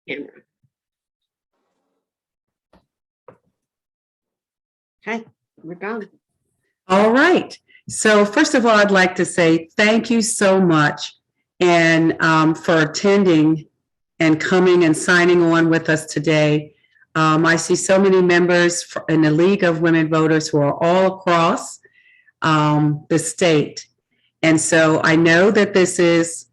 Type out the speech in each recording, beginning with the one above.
Camera. Okay, we're done. All right. So first of all, I'd like to say thank you so much and for attending and coming and signing on with us today. I see so many members in the League of Women Voters who are all across the state. And so I know that this is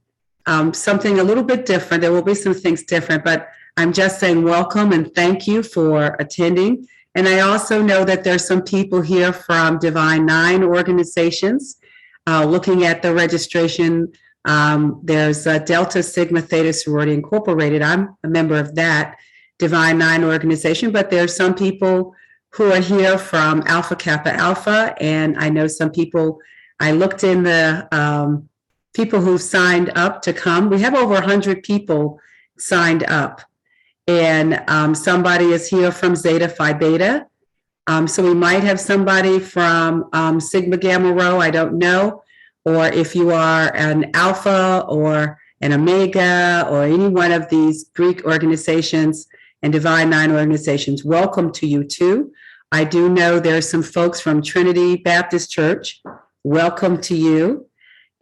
something a little bit different. There will be some things different, but I'm just saying welcome and thank you for attending. And I also know that there's some people here from Divine Nine organizations. Looking at the registration, there's Delta Sigma Theta Sorority Incorporated. I'm a member of that Divine Nine organization, but there's some people who are here from Alpha Kappa Alpha, and I know some people, I looked in the people who signed up to come. We have over 100 people signed up. And somebody is here from Zeta Phi Beta. So we might have somebody from Sigma Gamma Rho, I don't know. Or if you are an Alpha or an Omega or any one of these Greek organizations and Divine Nine organizations, welcome to you too. I do know there's some folks from Trinity Baptist Church. Welcome to you.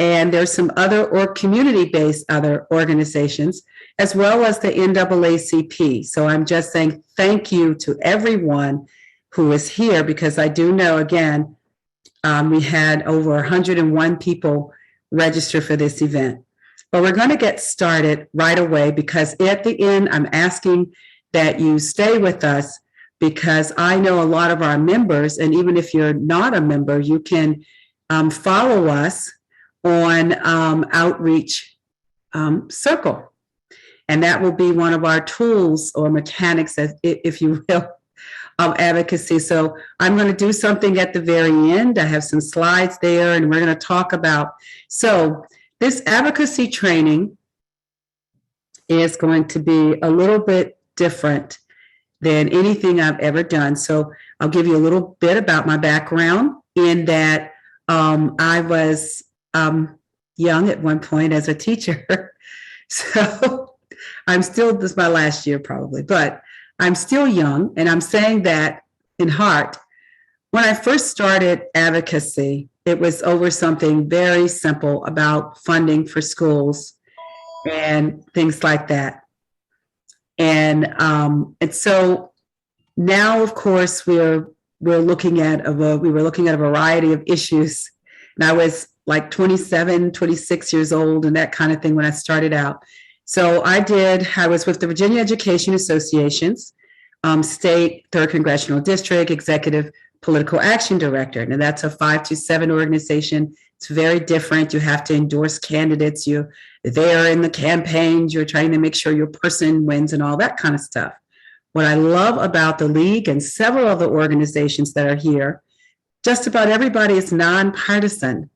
And there's some other or community-based other organizations, as well as the NAACP. So I'm just saying thank you to everyone who is here, because I do know, again, we had over 101 people register for this event. But we're going to get started right away, because at the end, I'm asking that you stay with us, because I know a lot of our members, and even if you're not a member, you can follow us on Outreach Circle. And that will be one of our tools or mechanics, if you will, of advocacy. So I'm going to do something at the very end. I have some slides there, and we're going to talk about. So this advocacy training is going to be a little bit different than anything I've ever done. So I'll give you a little bit about my background, in that I was young at one point as a teacher. So I'm still, this is my last year probably, but I'm still young, and I'm saying that in heart. When I first started advocacy, it was over something very simple about funding for schools and things like that. And so now, of course, we were looking at a variety of issues. And I was like 27, 26 years old and that kind of thing when I started out. So I was with the Virginia Education Association's State 3rd Congressional District Executive Political Action Director. And that's a 527 organization. It's very different. You have to endorse candidates. You're there in the campaigns. You're trying to make sure your person wins and all that kind of stuff. What I love about the League and several other organizations that are here, just about everybody is nonpartisan.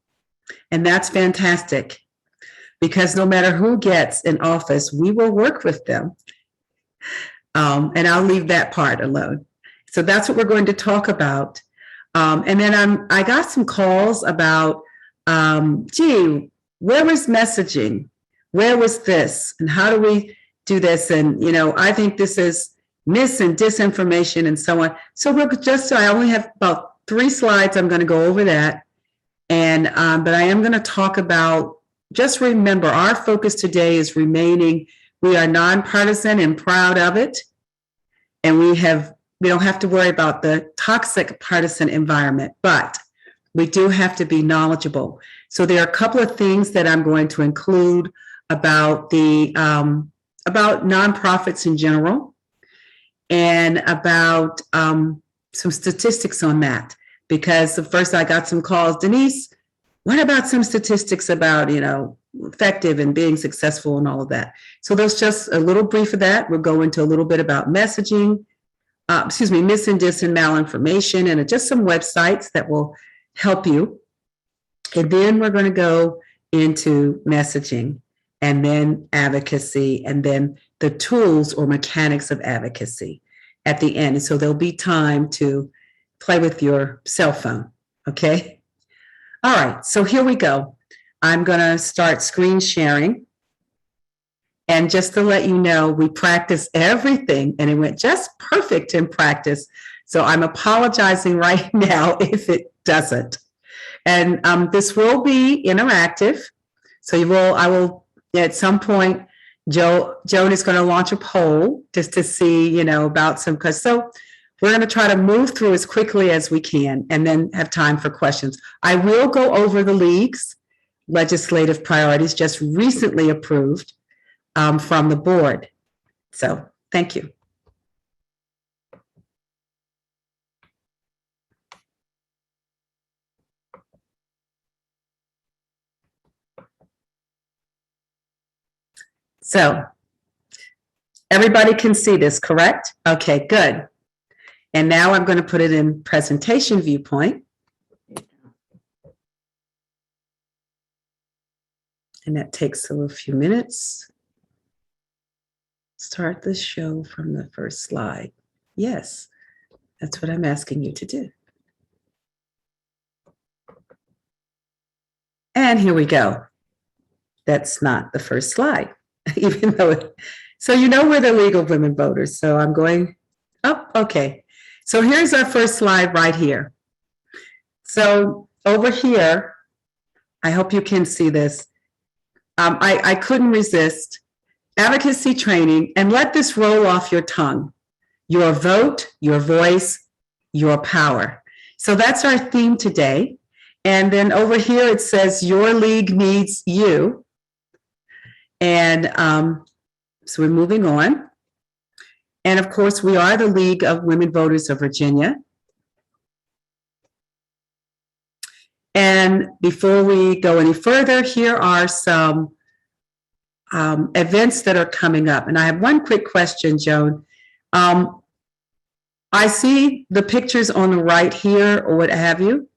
And that's fantastic, because no matter who gets in office, we will work with them. And I'll leave that part alone. So that's what we're going to talk about. And then I got some calls about, gee, where was messaging? Where was this? And how do we do this? And, I think this is mis and disinformation and so on. So I only have about 3 slides. I'm going to go over that. And, but I am going to talk about, just remember, our focus today is remaining, we are nonpartisan and proud of it. And we don't have to worry about the toxic partisan environment, but we do have to be knowledgeable. So there are a couple of things that I'm going to include about about nonprofits in general, and about some statistics on that. Because at first I got some calls, Denise, what about some statistics about, effective and being successful and all of that? So there's just a little brief of that. We'll go into a little bit about messaging, mis and dis and malinformation, and just some websites that will help you. And then we're going to go into messaging, and then advocacy, and then the tools or mechanics of advocacy at the end. And so there'll be time to play with your cell phone, okay? All right, so here we go. I'm going to start screen sharing. And just to let you know, we practiced everything and it went just perfect in practice. So I'm apologizing right now if it doesn't. And this will be interactive. So I will, at some point, Joan is going to launch a poll just to see, about so we're going to try to move through as quickly as we can and then have time for questions. I will go over the league's legislative priorities just recently approved from the board. So thank you. So everybody can see this, correct? Okay, good. And now I'm going to put it in presentation viewpoint. And that takes a few minutes. Start the show from the first slide. Yes, that's what I'm asking you to do. And here we go. That's not the first slide, even though, so we're the League of Women Voters. So I'm going, okay. So here's our first slide right here. So over here, I hope you can see this. I couldn't resist advocacy training, and let this roll off your tongue. Your vote, your voice, your power. So that's our theme today. And then over here it says your league needs you. And so we're moving on. And of course, we are the League of Women Voters of Virginia. And before we go any further, here are some events that are coming up. And I have one quick question, Joan. I see the pictures on the right here, or what have you.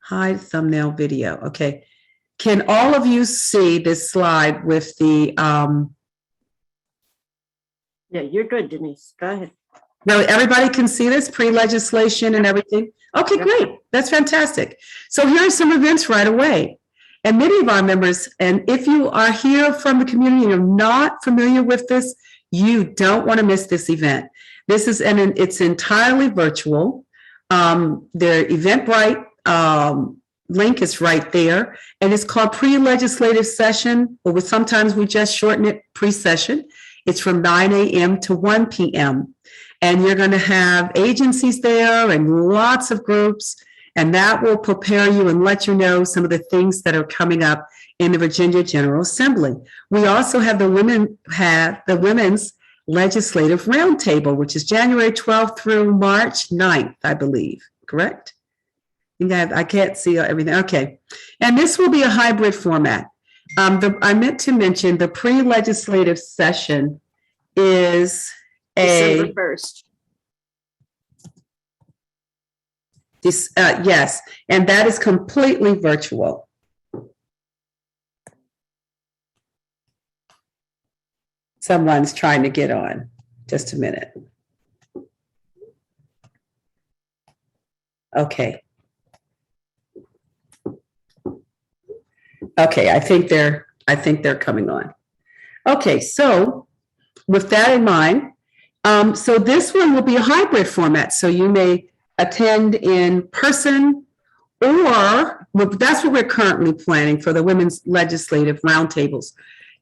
Hide thumbnail video. Okay. Can all of you see this slide with the... Yeah, you're good, Denise. Go ahead. Really, everybody can see this pre-legislation and everything? Okay, great. That's fantastic. So here are some events right away. And many of our members, and if you are here from the community and you're not familiar with this, you don't want to miss this event. This is, and it's entirely virtual. Their Eventbrite link is right there, and it's called Pre-Legislative Session, or sometimes we just shorten it pre-session. It's from 9 a.m. to 1 p.m. And you're going to have agencies there and lots of groups, and that will prepare you and let you know some of the things that are coming up in the Virginia General Assembly. We also have the Women's Legislative Roundtable, which is January 12th through March 9th, I believe, correct? I can't see everything. Okay. And this will be a hybrid format. I meant to mention the pre-legislative session is December 1st. Yes, and that is completely virtual. Someone's trying to get on. Just a minute. Okay. Okay, I think they're coming on. Okay, so with that in mind, so this one will be a hybrid format. So you may attend in person, or that's what we're currently planning for the Women's Legislative Roundtables.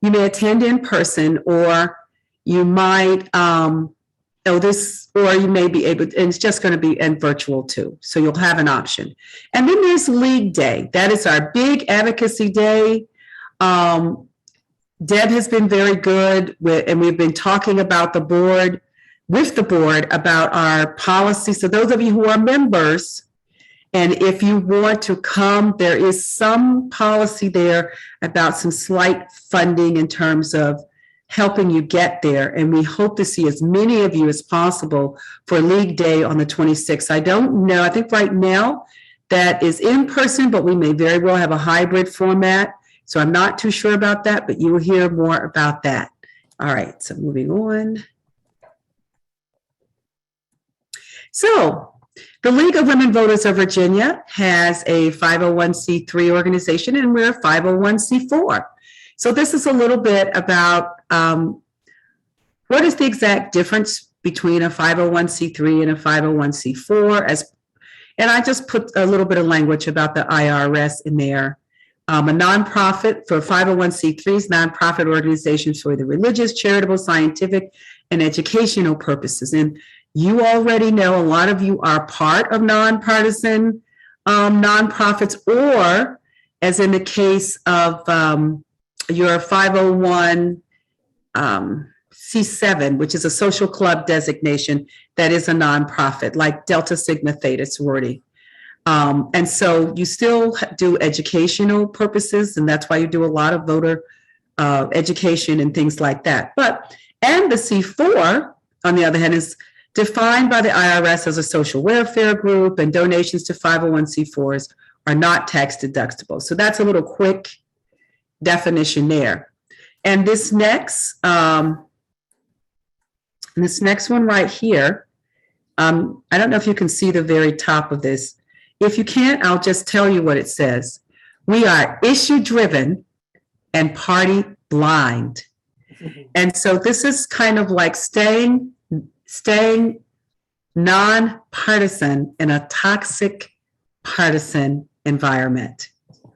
You may attend in person, or you might, or you may be able, and it's just going to be in virtual too. So you'll have an option. And then there's League Day. That is our big advocacy day. Deb has been very good and we've been talking about with the board about our policy. So those of you who are members, and if you want to come, there is some policy there about some slight funding in terms of helping you get there. And we hope to see as many of you as possible for League Day on the 26th. I don't know. I think right now that is in person, but we may very well have a hybrid format. So I'm not too sure about that, but you will hear more about that. All right, so moving on. So the League of Women Voters of Virginia has a 501c3 organization, and we're a 501c4. So this is a little bit about what is the exact difference between a 501c3 and a 501c4, and I just put a little bit of language about the IRS in there. A nonprofit for 501c3s, nonprofit organizations for the religious, charitable, scientific, and educational purposes. And you already know, a lot of you are part of nonpartisan nonprofits, or as in the case of your 501 C7, which is a social club designation that is a nonprofit, like Delta Sigma Theta sorority. And so you still do educational purposes, and that's why you do a lot of voter education and things like that. And the C4, on the other hand, is defined by the IRS as a social welfare group, and donations to 501c4s are not tax deductible. So that's a little quick definition there. And this next one right here, I don't know if you can see the very top of this. If you can't, I'll just tell you what it says. We are issue driven and party blind. And so this is kind of like staying nonpartisan in a toxic partisan environment,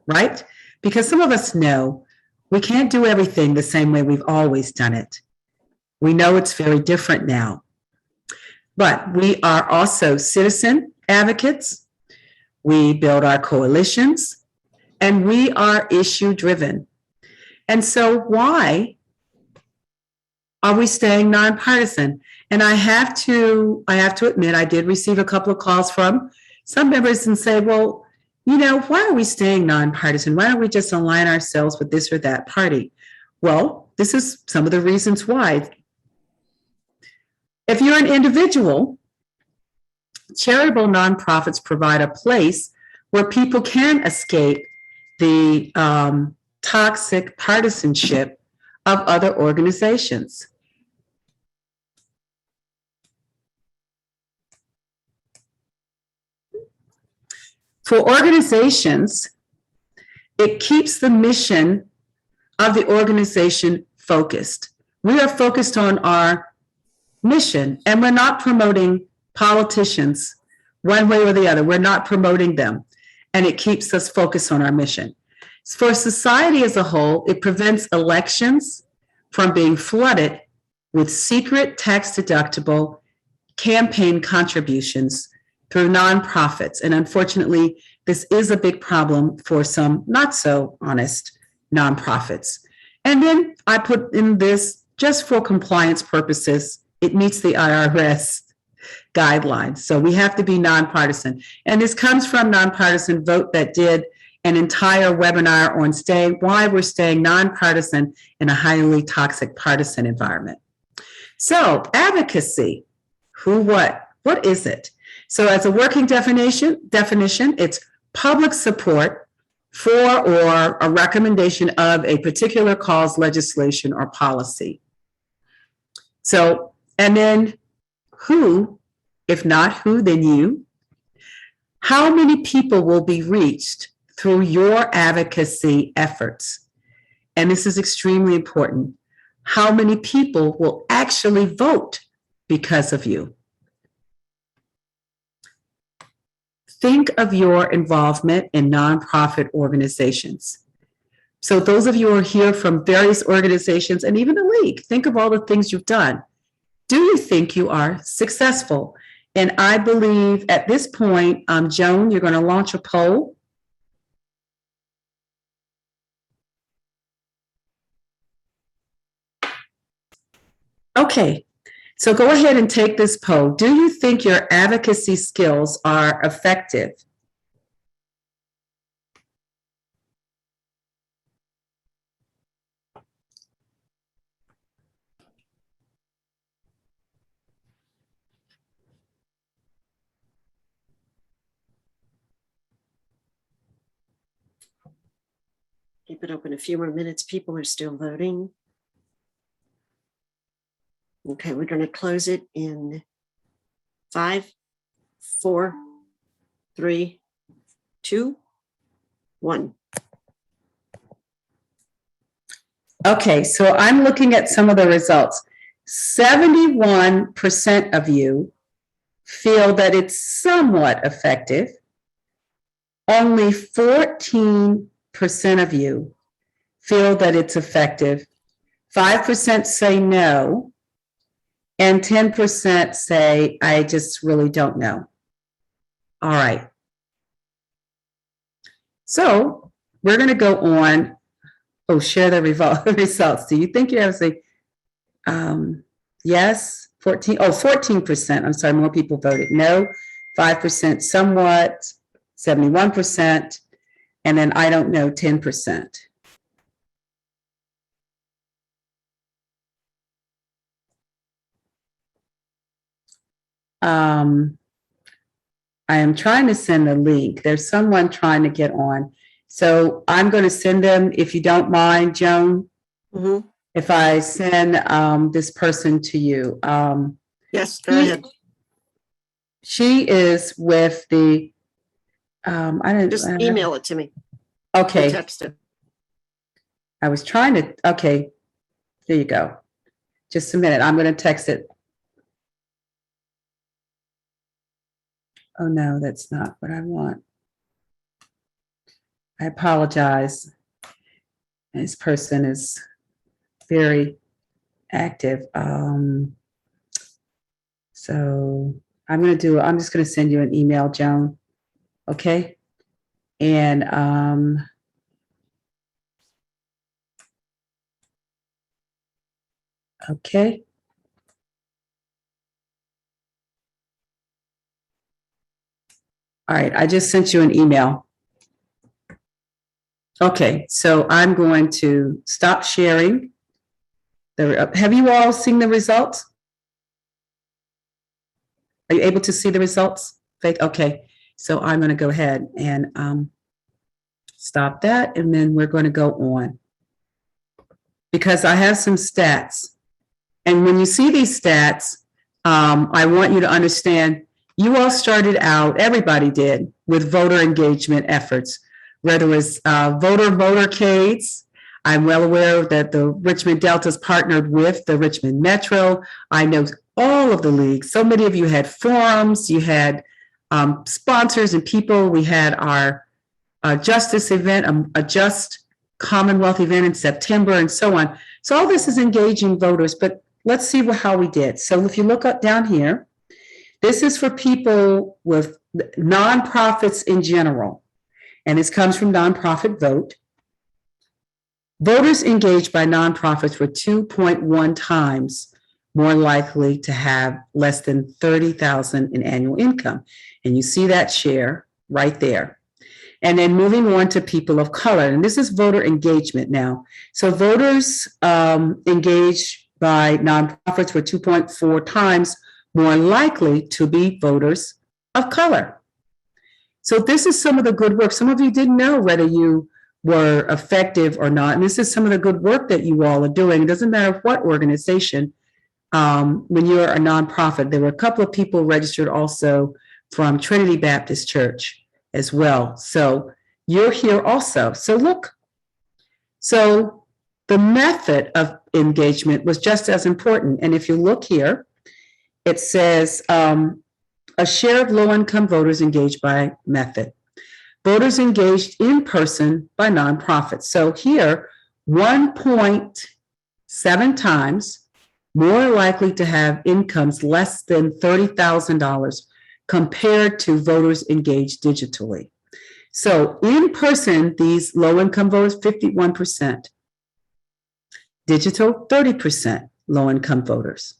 right? Because some of us know we can't do everything the same way we've always done it. We know it's very different now. But we are also citizen advocates. We build our coalitions, and we are issue driven. And so why are we staying nonpartisan? And I have to admit, I did receive a couple of calls from some members and say, well, you know, why are we staying nonpartisan? Why don't we just align ourselves with this or that party? Well, this is some of the reasons why. If you're an individual, charitable nonprofits provide a place where people can escape the toxic partisanship of other organizations. For organizations, it keeps the mission of the organization focused. We are focused on our mission, and we're not promoting politicians one way or the other. We're not promoting them, and it keeps us focused on our mission. For society as a whole, it prevents elections from being flooded with secret tax-deductible campaign contributions through nonprofits. And unfortunately, this is a big problem for some not so honest nonprofits. And then I put in this, just for compliance purposes, it meets the IRS guidelines. So we have to be nonpartisan. And this comes from Nonpartisan Vote, that did an entire webinar on why we're staying nonpartisan in a highly toxic partisan environment. So advocacy, what is it? So as a working definition, it's public support for or a recommendation of a particular cause, legislation, or policy. So, and then who, if not who, then you. How many people will be reached through your advocacy efforts? And this is extremely important. How many people will actually vote because of you? Think of your involvement in nonprofit organizations. So those of you who are here from various organizations and even the league, think of all the things you've done. Do you think you are successful? And I believe at this point, Joan, you're going to launch a poll. Okay. So go ahead and take this poll. Do you think your advocacy skills are effective? Keep it open a few more minutes. People are still voting. Okay, we're going to close it in 5, 4, 3, 2, 1. Okay, so I'm looking at some of the results. 71% of you feel that it's somewhat effective. Only 14% of you feel that it's effective. 5% say no, and 10% say, I just really don't know. All right. So we're going to go on. Oh, share the results. Do you think you have to say, yes, 14%. I'm sorry, more people voted no, 5% somewhat, 71%, and then I don't know, 10%. I am trying to send a link. There's someone trying to get on. So I'm going to send them, if you don't mind, Joan, if I send this person to you. Yes, go ahead. She is with the, I didn't. Just email it to me. Okay. Or text it. I was trying to, okay. There you go. Just a minute. I'm going to text it. Oh, no, that's not what I want. I apologize. This person is very active. So I'm just going to send you an email, Joan. Okay. And okay. All right. I just sent you an email. Okay. So I'm going to stop sharing. Have you all seen the results? Are you able to see the results? Faith? Okay. So I'm going to go ahead and stop that. And then we're going to go on. Because I have some stats. And when you see these stats, I want you to understand you all started out, everybody did, with voter engagement efforts, whether it was voter motorcades. I'm well aware that the Richmond Delta's partnered with the Richmond Metro. I know all of the leagues. So many of you had forums, you had sponsors and people. We had our justice event, a just Commonwealth event in September and so on. So all this is engaging voters, but let's see how we did. So if you look up down here, this is for people with nonprofits in general, and this comes from Nonprofit Vote. Voters engaged by nonprofits were 2.1 times more likely to have less than $30,000 in annual income. And you see that share right there. And then moving on to people of color, and this is voter engagement now. So voters engaged by nonprofits were 2.4 times more likely to be voters of color. So this is some of the good work. Some of you didn't know whether you were effective or not. And this is some of the good work that you all are doing. It doesn't matter what organization, when you're a nonprofit. There were a couple of people registered also from Trinity Baptist Church as well. So you're here also. So look, so the method of engagement was just as important. And if you look here, it says a share of low-income voters engaged by method. Voters engaged in person by nonprofits. So here, 1.7 times more likely to have incomes less than $30,000 compared to voters engaged digitally. So in person, these low-income voters, 51%. Digital, 30% low-income voters.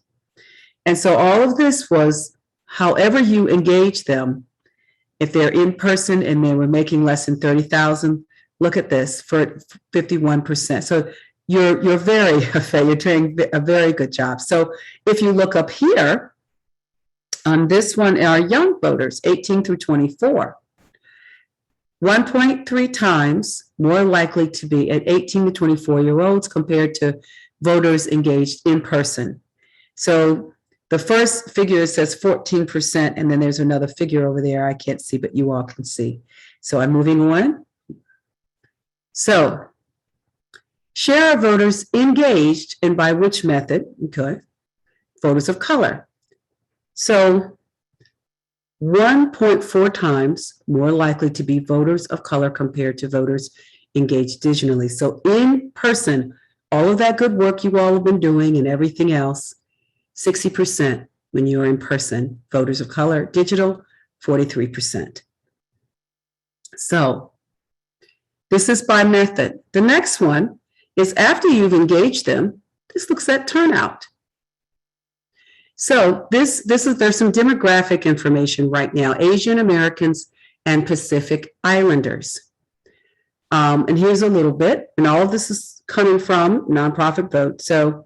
And so all of this was however you engage them. If they're in person and they were making less than 30,000, look at this for 51%. So you're doing a very good job. So if you look up here, on this one are young voters, 18 through 24. 1.3 times more likely to be at 18 to 24-year-olds compared to voters engaged in person. So the first figure says 14%, and then there's another figure over there I can't see, but you all can see. So I'm moving on. So Share of voters engaged, and by which method? Okay, voters of color. So 1.4 times more likely to be voters of color compared to voters engaged digitally. So in person, all of that good work you all have been doing and everything else, 60% when you're in person, voters of color, digital, 43%. So this is by method. The next one is after you've engaged them, this looks at turnout. So there's some demographic information right now, Asian Americans and Pacific Islanders. And here's a little bit, and all of this is coming from nonprofit vote. So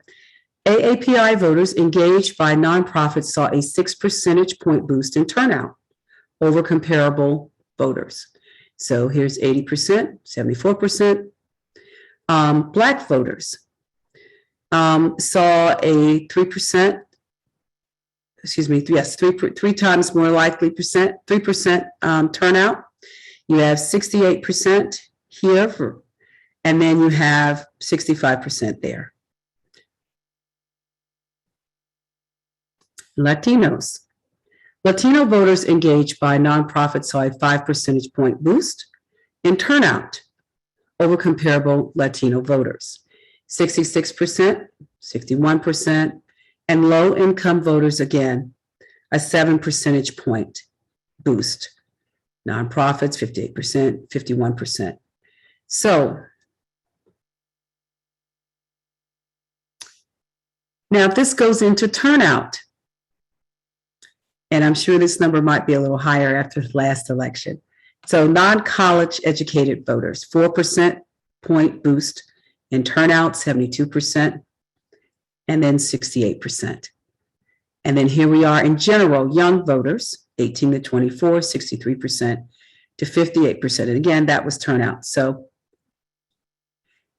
AAPI voters engaged by nonprofits saw a 6 percentage point boost in turnout over comparable voters. So here's 80%, 74%. Black voters saw a 3%, three times more likely 3% turnout. You have 68% here, and then you have 65% there. Latinos. Latino voters engaged by nonprofits saw a 5 percentage point boost in turnout over comparable Latino voters. 66%, 61%, and low-income voters, again, a 7 percentage point boost. Nonprofits, 58%, 51%. So now if this goes into turnout, and I'm sure this number might be a little higher after the last election. So non-college educated voters, 4% point boost in turnout, 72%, and then 68%. And then here we are in general, young voters, 18 to 24, 63% to 58%. And again, that was turnout. So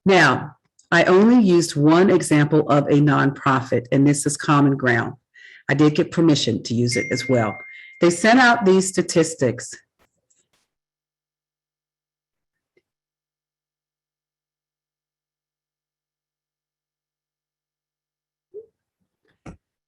now I only used one example of a nonprofit, and this is Common Ground. I did get permission to use it as well. They sent out these statistics.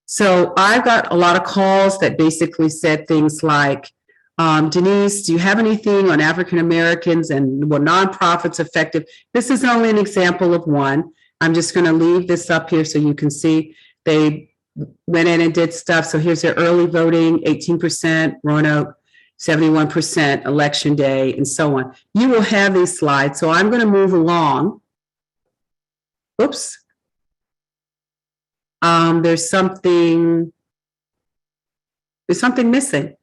So I got a lot of calls that basically said things like, Denise, do you have anything on African Americans and were nonprofits effective? This is only an example of one. I'm just going to leave this up here so you can see they went in and did stuff. So here's their early voting, 18%, Roanoke, 71%, election day, and so on. You will have these slides. So I'm going to move along. Oops. There's something missing.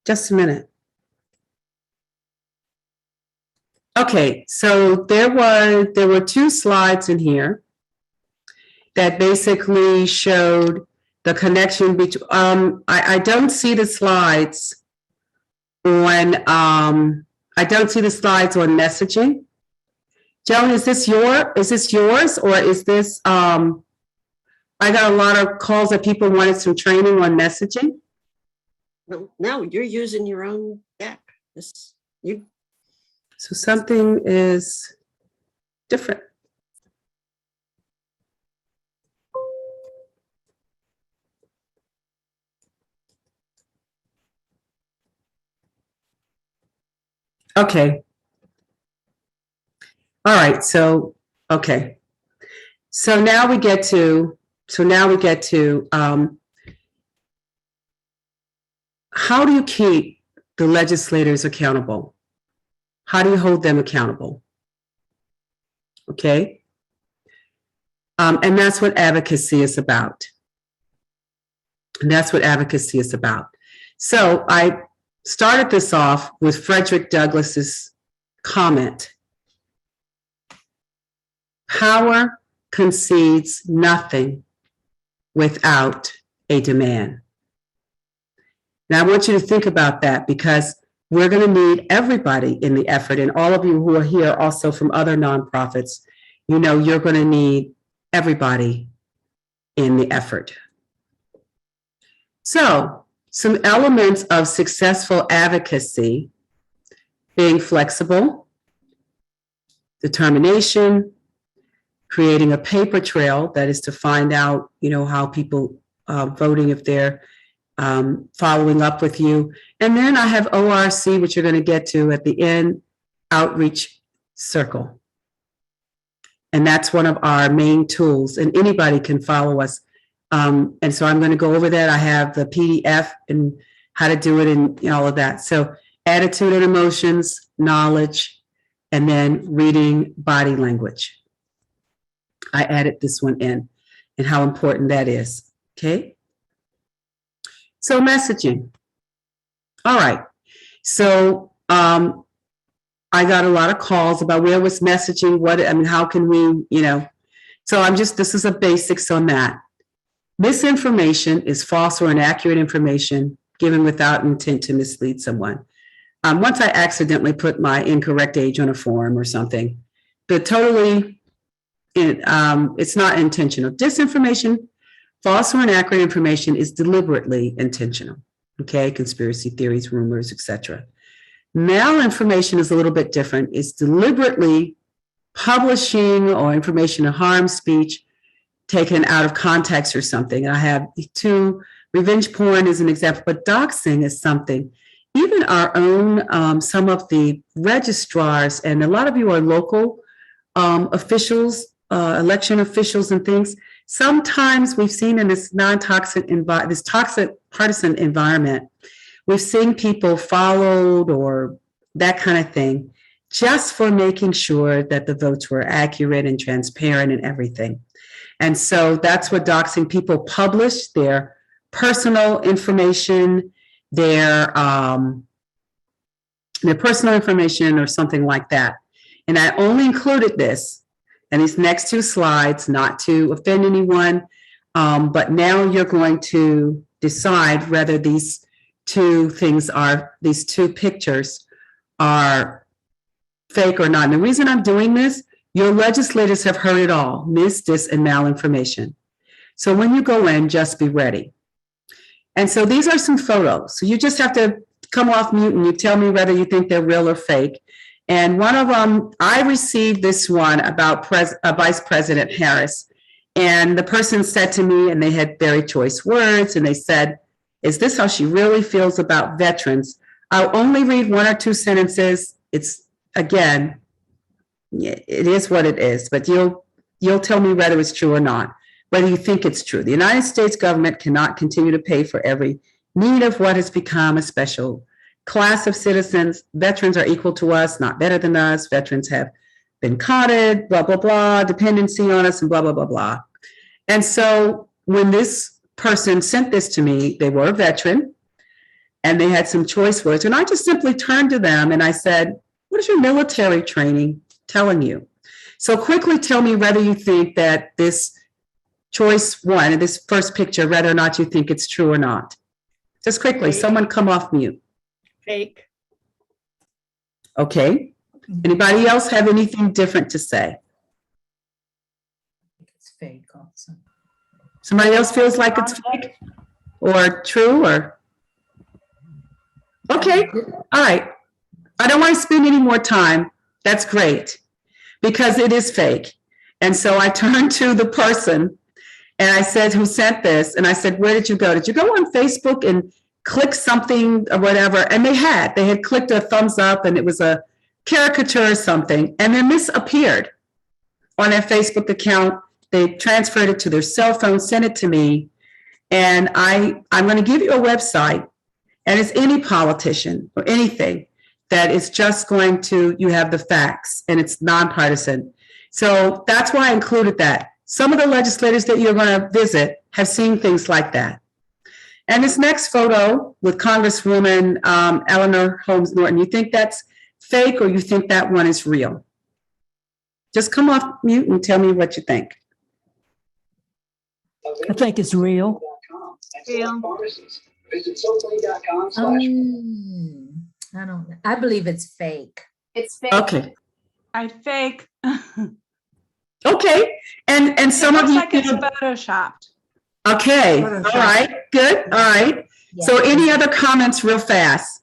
Just a minute. Okay, so there were two slides in here that basically showed the connection between, I don't see the slides on, messaging. Joan, is this yours, or is this, I got a lot of calls that people wanted some training on messaging. Well, no, you're using your own deck. So something is different. Okay. All right, so, okay. So now we get to, how do you keep the legislators accountable? How do you hold them accountable? Okay. And that's what advocacy is about. And that's what advocacy is about. So I started this off with Frederick Douglass's comment. Power concedes nothing without a demand. Now, I want you to think about that, because we're going to need everybody in the effort. And all of you who are here also from other nonprofits, you know, you're going to need everybody in the effort. So, some elements of successful advocacy: being flexible, determination, creating a paper trail, that is to find out, how people voting, if they're following up with you. And then I have ORC, which you're going to get to at the end, outreach circle. And that's one of our main tools, and anybody can follow us. And so I'm going to go over that. I have the PDF and how to do it and all of that. So attitude and emotions, knowledge, and then reading body language. I added this one in and how important that is. Okay. So messaging. All right. So I got a lot of calls about where was messaging, how can we, so this is a basics on that. Misinformation is false or inaccurate information given without intent to mislead someone. Once I accidentally put my incorrect age on a form or something, but it's not intentional. Disinformation, false or inaccurate information is deliberately intentional. Okay, conspiracy theories, rumors, etc. Malinformation is a little bit different. It's deliberately publishing or information that harms speech taken out of context or something. And I have two. Revenge porn is an example, but doxing is something. Even our own, some of the registrars, and a lot of you are local officials, election officials and things. Sometimes we've seen in this non-toxic, this toxic partisan environment, we've seen people followed or that kind of thing, just for making sure that the votes were accurate and transparent and everything. And so that's what doxing, people publish their personal information, their personal information or something like that. And I only included this in these next two slides, not to offend anyone, but now you're going to decide whether these two pictures are fake or not. And the reason I'm doing this, your legislators have heard it all, mis, dis, and malinformation. So when you go in, just be ready. And so these are some photos. So you just have to come off mute and you tell me whether you think they're real or fake. And one of them, I received this one about Vice President Harris. And the person said to me, and they had very choice words, and they said, "Is this how she really feels about veterans?" I'll only read one or two sentences. It's, again, it is what it is, but you'll tell me whether it's true or not, whether you think it's true. The United States government cannot continue to pay for every need of what has become a special class of citizens. Veterans are equal to us, not better than us. Veterans have been codded, blah, blah, blah, dependency on us, and blah, blah, blah, blah. And so when this person sent this to me, they were a veteran, and they had some choice words. And I just simply turned to them and I said, "What is your military training telling you?" So quickly tell me whether you think that this choice one, this first picture, whether or not you think it's true or not. Just quickly, someone come off mute. Fake. Okay. Anybody else have anything different to say? It's fake also. Somebody else feels like it's fake or true or? Okay. All right. I don't want to spend any more time. That's great because it is fake. And so I turned to the person and I said, who sent this? And I said, "Where did you go? Did you go on Facebook and click something or whatever?" And they had clicked a thumbs up and it was a caricature or something. And then this appeared on their Facebook account. They transferred it to their cell phone, sent it to me. And I'm going to give you a website, and it's any politician or anything that is just going to, you have the facts and it's nonpartisan. So that's why I included that. Some of the legislators that you're going to visit have seen things like that. And this next photo with Congresswoman Eleanor Holmes Norton, you think that's fake or you think that one is real? Just come off mute and tell me what you think. I think it's real. Real. I don't know. I believe it's fake. It's fake. Okay. I fake. Okay. And some It of looks you. like it's photoshopped. Okay. All right. Good. All right. Yeah. So any other comments real fast?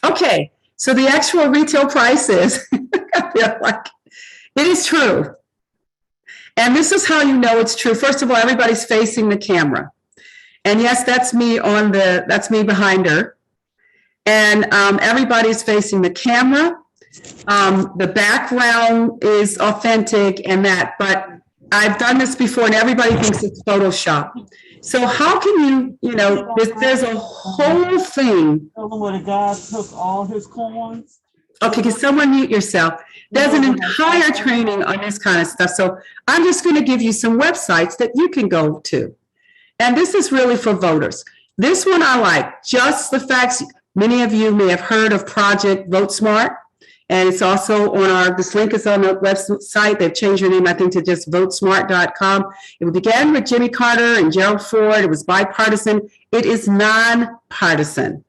Okay. So the actual retail price is, I feel like it is true. And this is how you know it's true. First of all, everybody's facing the camera. And yes, that's me behind her. And everybody's facing the camera. The background is authentic and that, but I've done this before and everybody thinks it's Photoshop. So how can there's a whole thing. Where the guy took all his coins. Okay, can someone mute yourself? There's an entire training on this kind of stuff. So I'm just going to give you some websites that you can go to. And this is really for voters. This one I like, just the facts. Many of you may have heard of Project Vote Smart. And it's also on this link is on the website. They've changed their name, I think, to just votesmart.com. It began with Jimmy Carter and Gerald Ford. It was bipartisan. It is nonpartisan.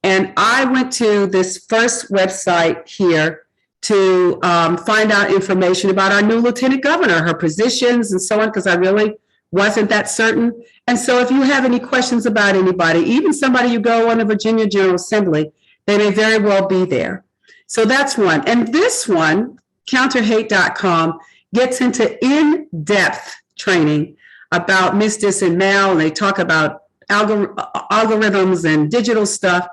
And I went to this first website here to find out information about our new lieutenant governor, her positions and so on, because I really wasn't that certain. And so if you have any questions about anybody, even somebody you go on the Virginia General Assembly, they may very well be there. So that's one. And this one, counterhate.com, gets into in-depth training about Miss Dis and Mal, and they talk about algorithms and digital stuff.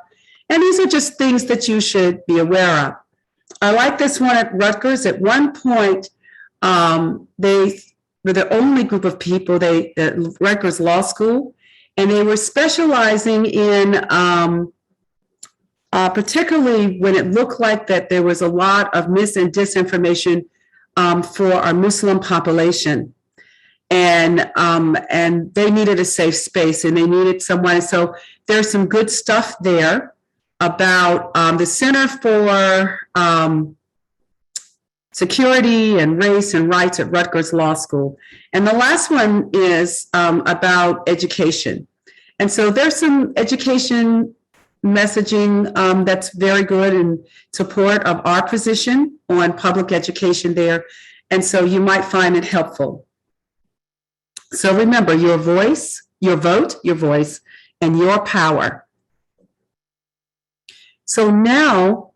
And these are just things that you should be aware of. I like this one at Rutgers. At one point, they were the only group of people, at Rutgers Law School, and they were specializing in particularly when it looked like that there was a lot of mis and disinformation for our Muslim population. And they needed a safe space and they needed someone. So there's some good stuff there about the Center for Security and Race and Rights at Rutgers Law School. And the last one is about education. And so there's some education messaging that's very good in support of our position on public education there. And so you might find it helpful. So remember, your voice, your vote, your voice, and your power. So now,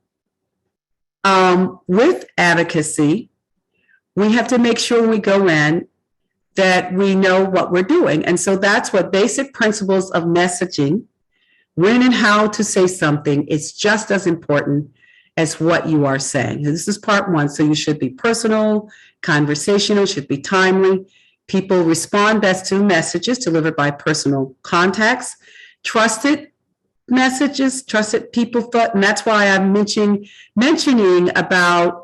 with advocacy, we have to make sure when we go in that we know what we're doing. And so that's what basic principles of messaging, when and how to say something, is just as important as what you are saying. And this is part one. So you should be personal, conversational, should be timely. People respond best to messages delivered by personal contacts, trusted messages, trusted people thought, and that's why I'm mentioning about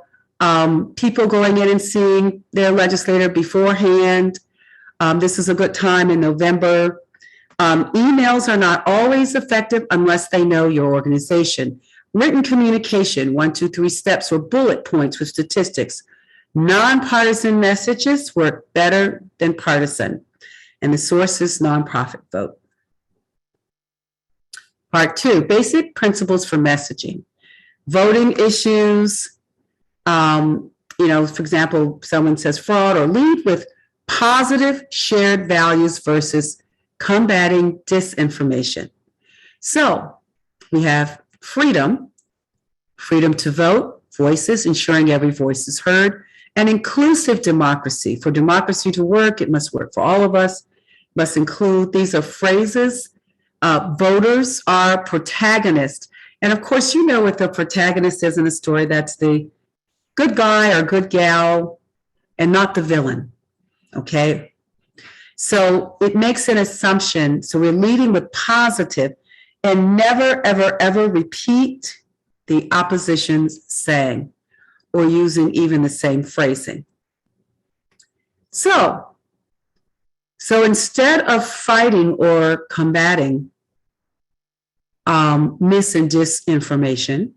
people going in and seeing their legislator beforehand. This is a good time in November. Emails are not always effective unless they know your organization. Written communication, 1, 2, 3 steps or bullet points with statistics. Nonpartisan messages work better than partisan. And the source is nonprofit vote. Part 2, basic principles for messaging. Voting issues, for example, someone says fraud, or lead with positive shared values versus combating disinformation. So we have freedom to vote, voices, ensuring every voice is heard, and inclusive democracy. For democracy to work, it must work for all of us, must include, these are phrases. Voters are protagonists. And of course, you know what the protagonist is in a story. That's the good guy or good gal and not the villain. Okay. So it makes an assumption. So we're leading with positive and never, ever, ever repeat the opposition's saying or using even the same phrasing. So instead of fighting or combating mis and disinformation,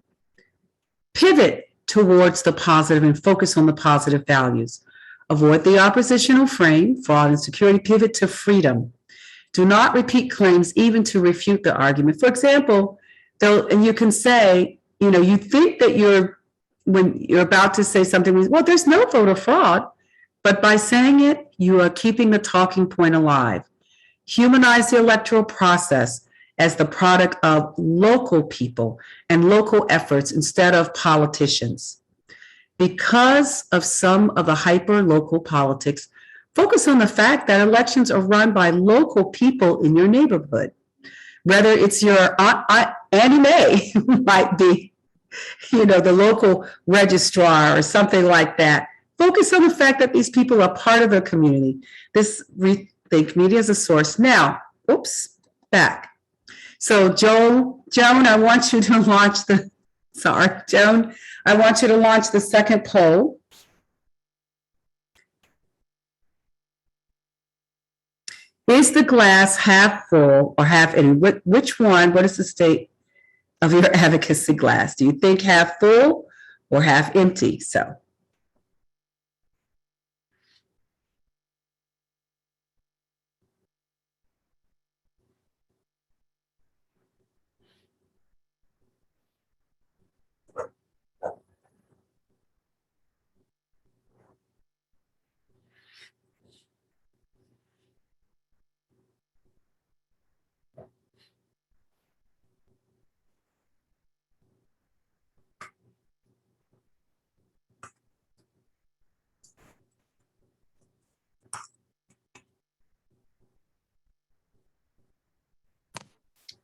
pivot towards the positive and focus on the positive values. Avoid the oppositional frame, fraud and security, pivot to freedom. Do not repeat claims even to refute the argument. For example, and you can say, you think that when you're about to say something, well, there's no voter fraud, but by saying it, you are keeping the talking point alive. Humanize the electoral process as the product of local people and local efforts instead of politicians. Because of some of the hyper-local politics, focus on the fact that elections are run by local people in your neighborhood. Whether it's your Aunt Annie Mae, who might be, the local registrar or something like that. Focus on the fact that these people are part of the community. Rethink media as a source. Now, back. So Joan, I want you to launch Joan, I want you to launch the second poll. Is the glass half full or half empty? Which one, what is the state of your advocacy glass? Do you think half full or half empty? So.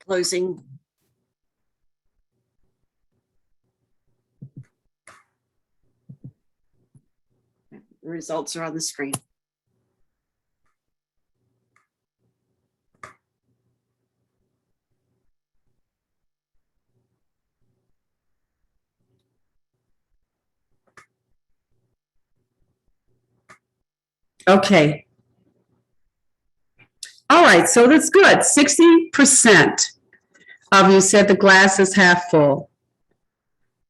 Closing. The results are on the screen. Okay. All right, so that's good. 60% of you said the glass is half full.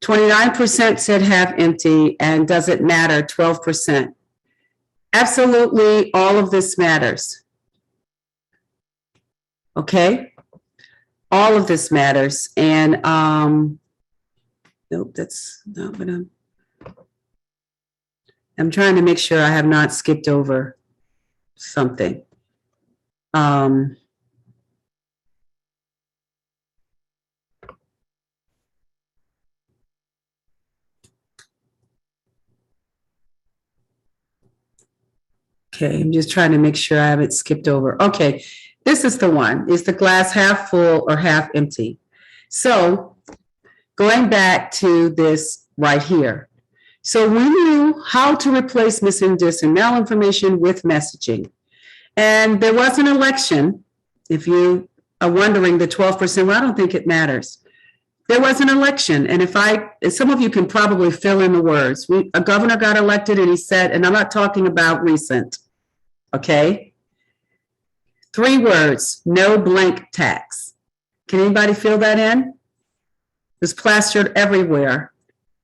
29% said half empty, and does it matter? 12%. Absolutely, all of this matters. Okay? All of this matters. And nope, that's not what I'm trying to make sure I have not skipped over something. Okay, I'm just trying to make sure I haven't skipped over. Okay, this is the one. Is the glass half full or half empty? So going back to this right here. So we knew how to replace missing, dis, and malinformation with messaging. And there was an election. If you are wondering, the 12%, well, I don't think it matters. There was an election, and some of you can probably fill in the words. A governor got elected, and he said, and I'm not talking about recent, okay? 3 words, no blank tax. Can anybody fill that in? It was plastered everywhere.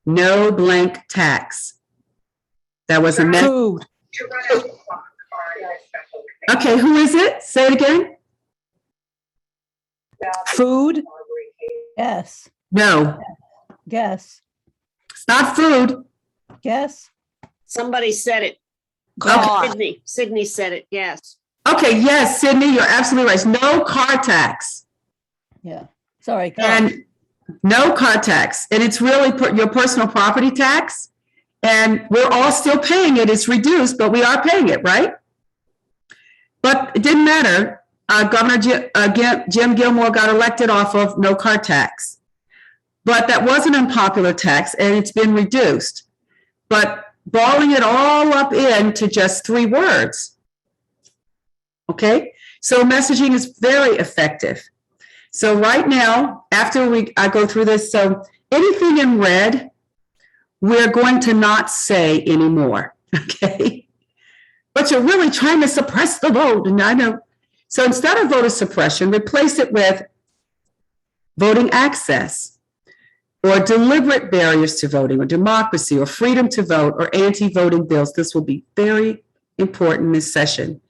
No blank tax. That was a message. Food. Okay, who is it? Say it again. Food. Yes, No, yes, it's not food. yes. Somebody said it. God. Sydney said it, yes. Okay, yes, Sydney, you're absolutely right. No car tax. Yeah. Sorry. And no car tax. And it's really your personal property tax. And we're all still paying it. It's reduced, but we are paying it, right? But it didn't matter. Governor Jim Gilmore got elected off of no car tax. But that was an unpopular tax, and it's been reduced. But balling it all up into just 3 words. Okay? So messaging is very effective. So right now, after I go through this, so anything in red, we're going to not say anymore. Okay? But you're really trying to suppress the vote, and I know. So instead of voter suppression, replace it with voting access, or deliberate barriers to voting, or democracy, or freedom to vote, or anti-voting bills. This will be very important this session,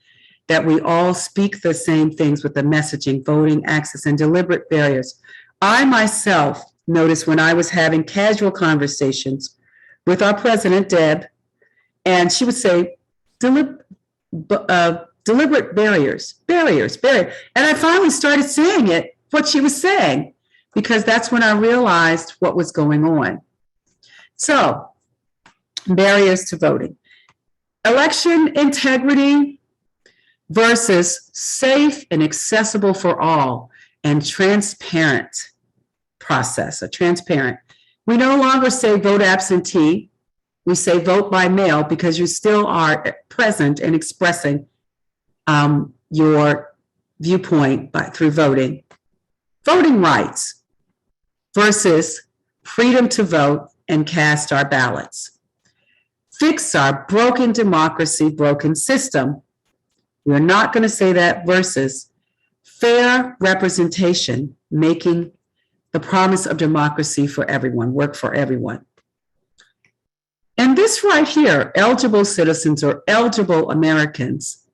that we all speak the same things with the messaging, voting access, and deliberate barriers. I myself noticed when I was having casual conversations with our president, Deb, and she would say, deliberate barriers. And I finally started saying it what she was saying, because that's when I realized what was going on. So, barriers to voting. Election integrity versus safe and accessible for all and transparent process, transparent. We no longer say vote absentee. We say vote by mail because you still are present and expressing your viewpoint through voting. Voting rights versus freedom to vote and cast our ballots. Fix our broken democracy, broken system. We're not going to say that versus fair representation, making the promise of democracy for everyone, work for everyone. And this right here, eligible citizens or eligible Americans,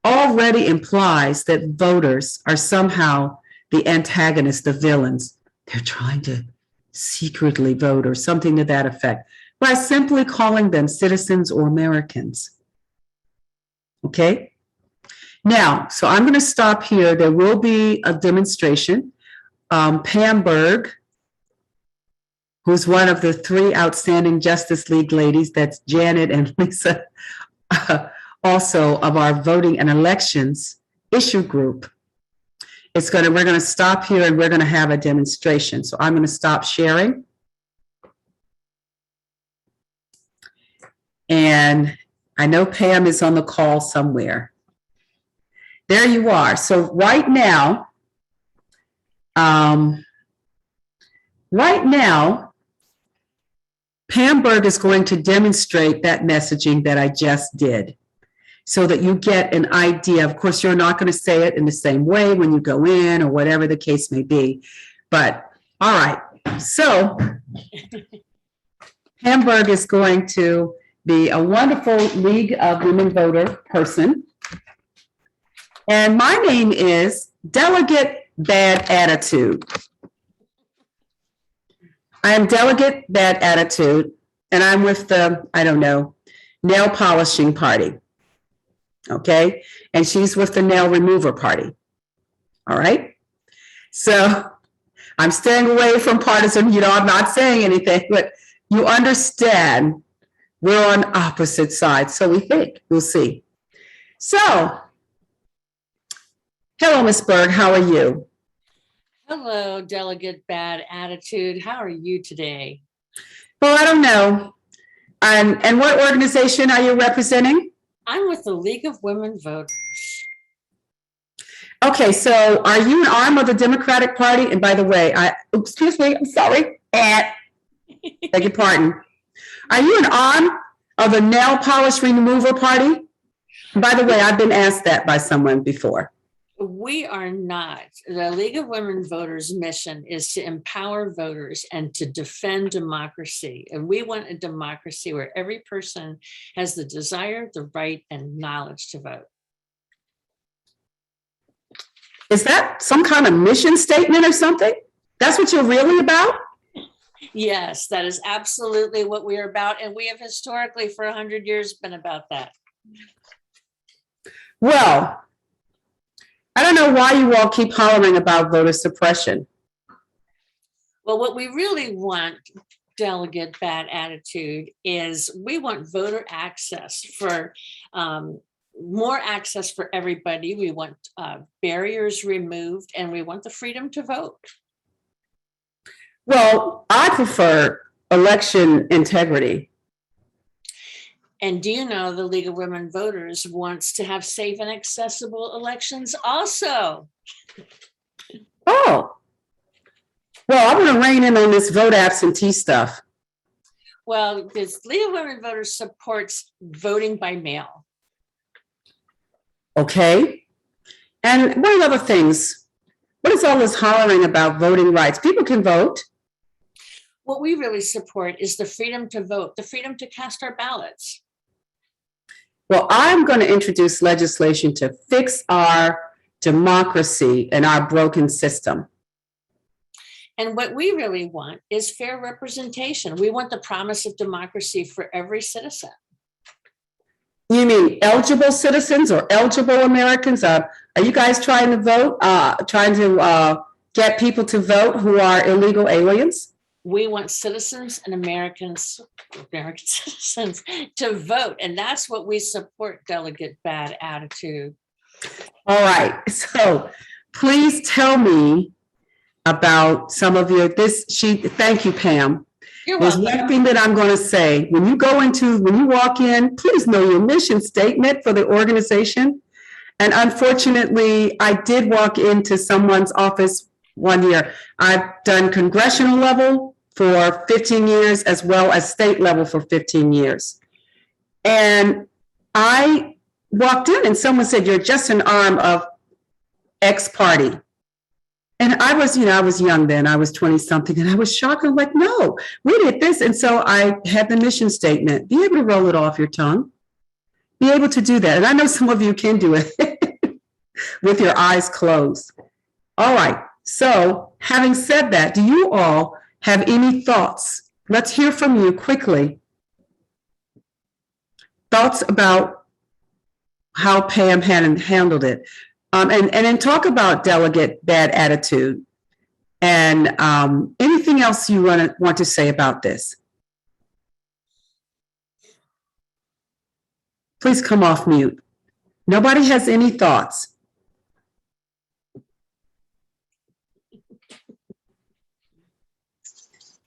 already implies that voters are somehow the antagonists, the villains. They're trying to secretly vote or something to that effect by simply calling them citizens or Americans. Okay? Now, so I'm going to stop here. There will be a demonstration. Pam Berg, who's one of the 3 outstanding Justice League ladies, that's Janet and Lisa, also of our voting and elections issue group. We're going to stop here and we're going to have a demonstration. So I'm going to stop sharing. And I know Pam is on the call somewhere. There you are. So right now, Pam Berg is going to demonstrate that messaging that I just did so that you get an idea. Of course, you're not going to say it in the same way when you go in or whatever the case may be. But all right, so Pam Berg is going to be a wonderful League of Women Voter person. And my name is Delegate Bad Attitude. I am Delegate Bad Attitude, and I'm with the, nail polishing party. Okay? And she's with the nail remover party. All right? So I'm staying away from partisan, I'm not saying anything, but you understand we're on opposite sides. So we think, we'll see. So, hello, Ms. Berg, how are you? Hello, Delegate Bad Attitude. How are you today? Well, I don't know. And what organization are you representing? I'm with the League of Women Voters. Okay, so are you an arm of the Democratic Party? And by the way, excuse me, I'm sorry. Beg your pardon. Are you an arm of the nail polish remover party? And by the way, I've been asked that by someone before. We are not. The League of Women Voters' mission is to empower voters and to defend democracy. And we want a democracy where every person has the desire, the right, and knowledge to vote. Is that some kind of mission statement or something? That's what you're really about? Yes, that is absolutely what we are about. And we have historically for 100 years been about that. Well, I don't know why you all keep hollering about voter suppression. Well, what we really want, Delegate Bad Attitude, is we want voter access for more access for everybody. We want barriers removed, and we want the freedom to vote. Well, I prefer election integrity. And do you know the League of Women Voters wants to have safe and accessible elections also? Oh, well, I'm going to rein in on this vote absentee stuff. Well, this League of Women Voters supports voting by mail. Okay. And what are other things? What is all this hollering about voting rights? People can vote. What we really support is the freedom to vote, the freedom to cast our ballots. Well, I'm going to introduce legislation to fix our democracy and our broken system. And what we really want is fair representation. We want the promise of democracy for every citizen. You mean eligible citizens or eligible Americans? Are you guys trying to vote, trying to get people to vote who are illegal aliens? We want citizens and American citizens to vote. And that's what we support, Delegate Bad Attitude. All right, so please tell me about some of your, thank you, Pam. You're There's welcome. one thing that I'm going to say. When you walk in, please know your mission statement for the organization. And unfortunately, I did walk into someone's office one year. I've done congressional level for 15 years as well as state level for 15 years. And I walked in and someone said, "You're just an arm of X party." And I was young then, I was 20 something, and I was shocked. I'm like, no, we did this. And so I had the mission statement, be able to roll it off your tongue, be able to do that. And I know some of you can do it with your eyes closed. All right. So having said that, do you all have any thoughts? Let's hear from you quickly. Thoughts about how Pam handled it. And then talk about Delegate Bad Attitude and anything else you want to say about this. Please come off mute. Nobody has any thoughts.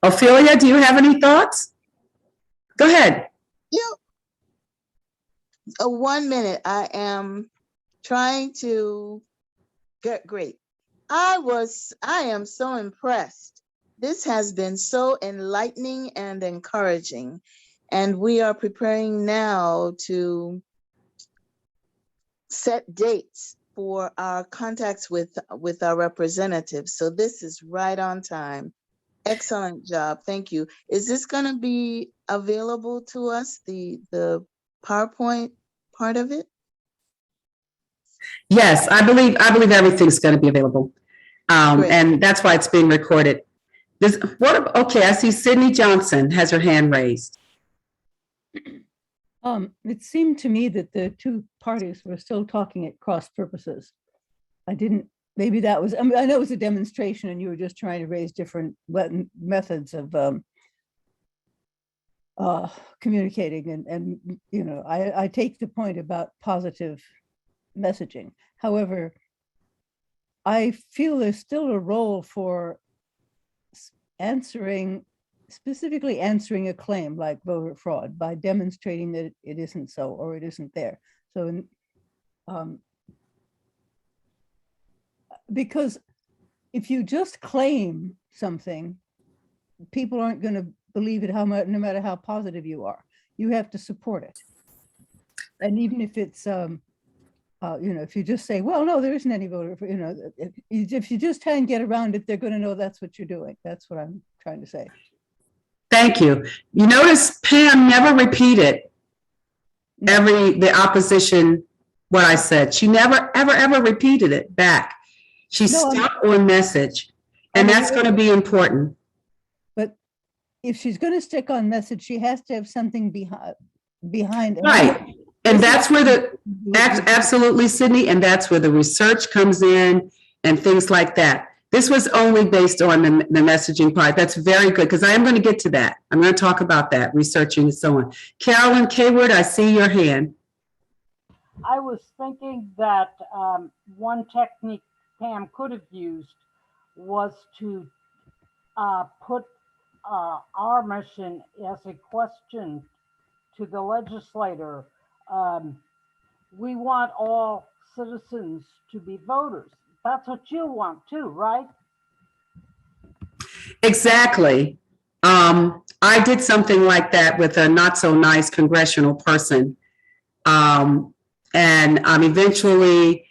Ophelia, do you have any thoughts? Go ahead. Yeah. 1 minute. I am trying to get great. I am so impressed. This has been so enlightening and encouraging. And we are preparing now to set dates for our contacts with our representatives. So this is right on time. Excellent job. Thank you. Is this going to be available to us, the PowerPoint part of it? Yes, I believe everything's going to be available. And that's why it's being recorded. Okay, I see Sydney Johnson has her hand raised. It seemed to me that the two parties were still talking at cross purposes. Maybe that was, I know it was a demonstration and you were just trying to raise different methods of communicating. And I take the point about positive messaging. However, I feel there's still a role for specifically answering a claim like voter fraud by demonstrating that it isn't so or it isn't there. So, because if you just claim something, people aren't going to believe it no matter how positive you are. You have to support it. And even if it's if you just say, well, no, there isn't any voter, if you just try and get around it, they're going to know that's what you're doing. That's what I'm trying to say. Thank you. You notice Pam never repeated the opposition, what I said. She never, ever repeated it back. She stuck on message, and that's going to be important. But if she's going to stick on message, she has to have something behind. Right. And that's where absolutely, Sydney, and that's where the research comes in and things like that. This was only based on the messaging part. That's very good, because I am going to get to that. I'm going to talk about that, researching and so on. Carolyn Kayward, I see your hand. I was thinking that one technique Pam could have used was to put our mission as a question to the legislator. We want all citizens to be voters. That's what you want too, right? Exactly. I did something like that with a not so nice congressional person. And eventually,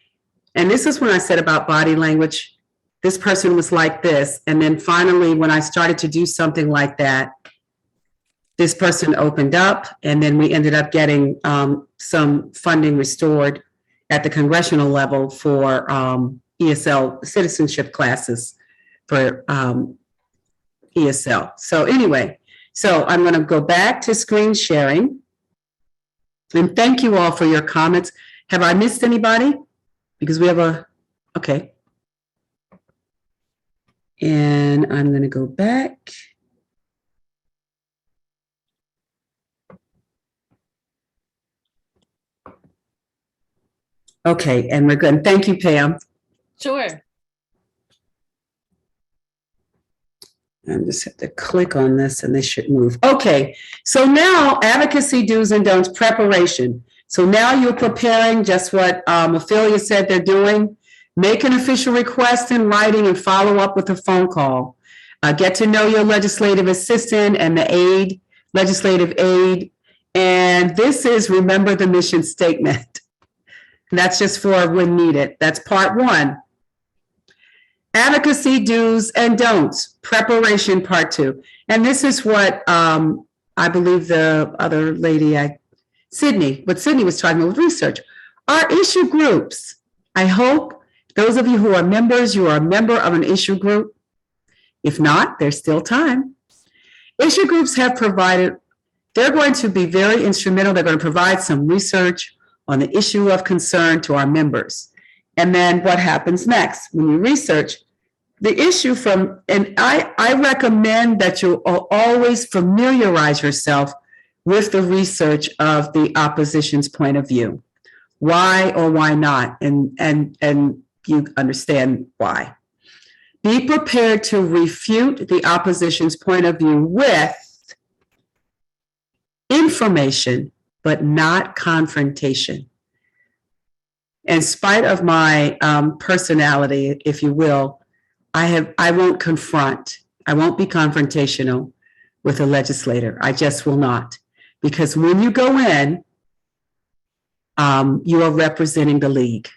and this is when I said about body language, this person was like this. And then finally, when I started to do something like that, this person opened up, and then we ended up getting some funding restored at the congressional level for ESL citizenship classes for ESL. So anyway, so I'm going to go back to screen sharing. And thank you all for your comments. Have I missed anybody? Because we have okay. And I'm going to go back. Okay, and we're good. Thank you, Pam. Sure. I just have to click on this and this should move. Okay, so now advocacy do's and don'ts preparation. So now you're preparing just what Ophelia said they're doing. Make an official request in writing and follow up with a phone call. Get to know your legislative assistant and the legislative aide. And this is remember the mission statement. That's just for when needed. That's part one. Advocacy do's and don'ts, preparation part two. And this is what I believe the other lady, Sydney was talking about with research. Our issue groups. I hope those of you who are members, you are a member of an issue group. If not, there's still time. Issue groups have provided, they're going to be very instrumental. They're going to provide some research on the issue of concern to our members. And then what happens next? When you research the issue and I recommend that you always familiarize yourself with the research of the opposition's point of view. Why or why not? And you understand why. Be prepared to refute the opposition's point of view with information, but not confrontation. In spite of my personality, if you will, I won't confront. I won't be confrontational with a legislator. I just will not. Because when you go in, you are representing the league.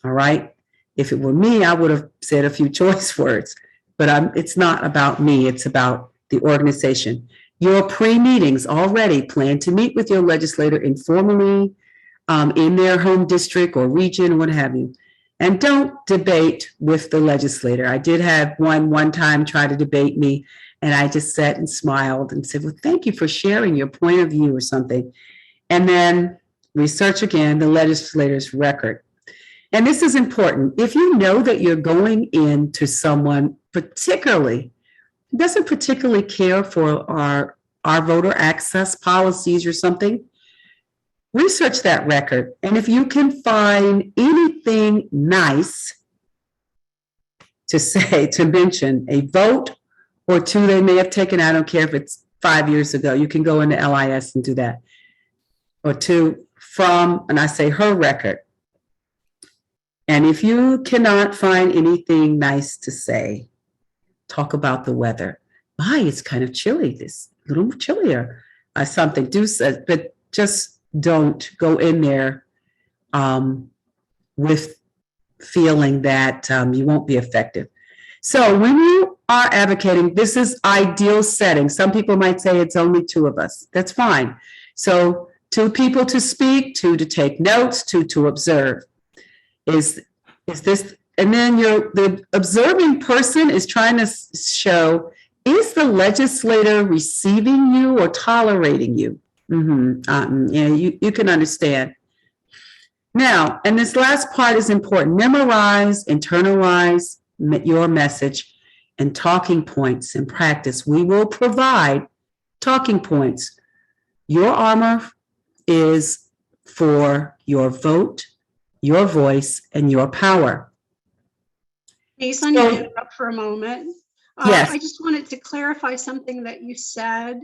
All right? If it were me, I would have said a few choice words. But it's not about me. It's about the organization. Your pre-meetings already plan to meet with your legislator informally, in their home district or region, what have you. And don't debate with the legislator. I did have one time try to debate me, and I just sat and smiled and said, well, thank you for sharing your point of view or something. And then research again the legislator's record. And this is important. If you know that you're going into someone doesn't particularly care for our voter access policies or something, research that record. And if you can find anything nice to mention, a vote or two they may have taken, I don't care if it's 5 years ago, you can go into LIS and do that. Or two from, and I say her record. And if you cannot find anything nice to say, talk about the weather. Why, it's kind of chilly, this little chillier. Something, but just don't go in there with feeling that you won't be effective. So when you are advocating, this is ideal setting. Some people might say it's only two of us. That's fine. So 2 people to speak, 2 to take notes, 2 to observe. Is this, and then the observing person is trying to show, is the legislator receiving you or tolerating you? Yeah, you can understand. Now, and this last part is important. Memorize, internalize your message and talking points in practice. We will provide talking points. Your armor is for your vote, your voice, and your power. Lisa, I need to interrupt for a moment. Yes. I just wanted to clarify something that you said.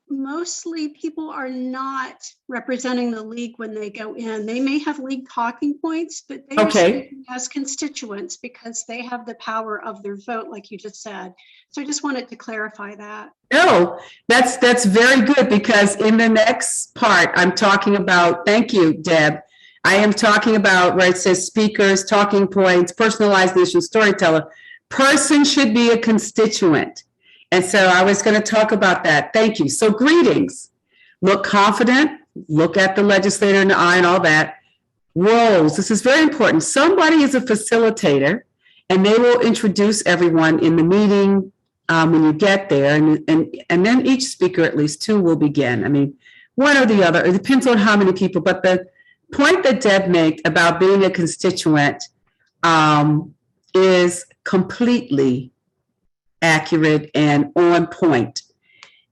Mostly people are not representing the league when they go in. They may have league talking points, but they are speaking as constituents because they have the power of their vote, like you just said. So I just wanted to clarify that. No, that's very good, because in the next part, I'm talking about, thank you, Deb. I am talking about where it says speakers, talking points, personalized national storyteller. Person should be a constituent. And so I was going to talk about that. Thank you. So greetings. Look confident. Look at the legislator in the eye and all that. Roles. This is very important. Somebody is a facilitator, and they will introduce everyone in the meeting when you get there. And then each speaker, at least 2, will begin. I mean, one or the other. It depends on how many people. But the point that Deb made about being a constituent is completely accurate and on point.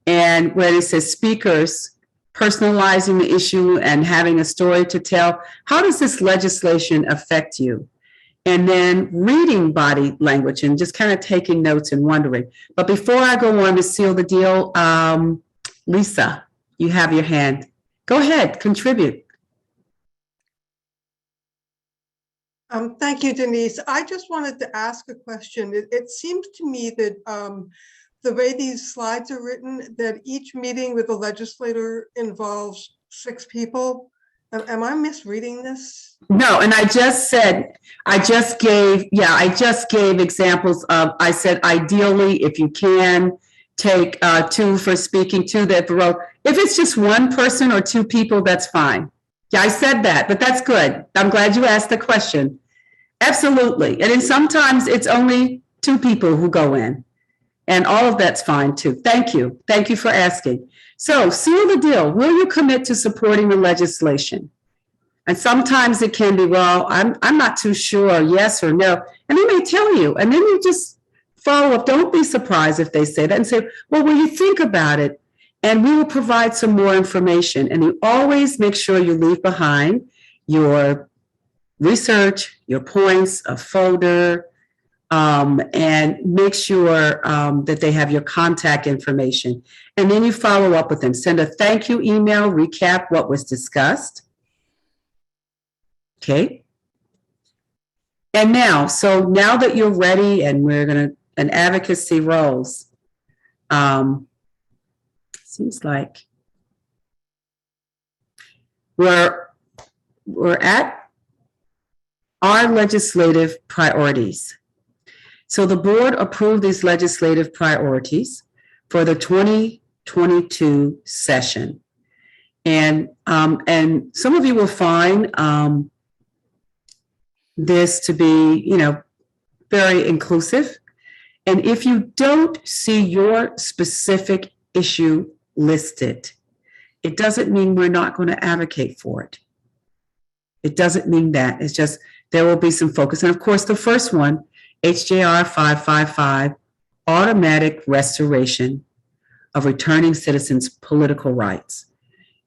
And when it says speakers personalizing the issue and having a story to tell, how does this legislation affect you? And then reading body language and just kind of taking notes and wondering. But before I go on to seal the deal, Lisa, you have your hand. Go ahead, contribute. Thank you, Denise. I just wanted to ask a question. It seems to me that the way these slides are written, that each meeting with a legislator involves 6 people. Am I misreading this? No, and I just gave examples of, I said, ideally, if you can, take 2 for speaking, 2 that row. If it's just 1 person or 2 people, that's fine. Yeah, I said that, but that's good. I'm glad you asked the question. Absolutely. And then sometimes it's only 2 people who go in. And all of that's fine too. Thank you. Thank you for asking. So seal the deal. Will you commit to supporting the legislation? And sometimes it can be, well, I'm not too sure, yes or no. And they may tell you, and then you just follow up. Don't be surprised if they say that and say, well, will you think about it? And we will provide some more information. And you always make sure you leave behind your research, your points, a folder, and make sure that they have your contact information. And then you follow up with them. Send a thank you email, recap what was discussed. Okay. And now, so now that you're ready and we're going to, an advocacy roles, seems like we're at our legislative priorities. So the board approved these legislative priorities for the 2022 session. And some of you will find this to be, very inclusive. And if you don't see your specific issue listed, it doesn't mean we're not going to advocate for it. It doesn't mean that. It's just there will be some focus. And of course, the first one, HJR 555, automatic restoration of returning citizens' political rights.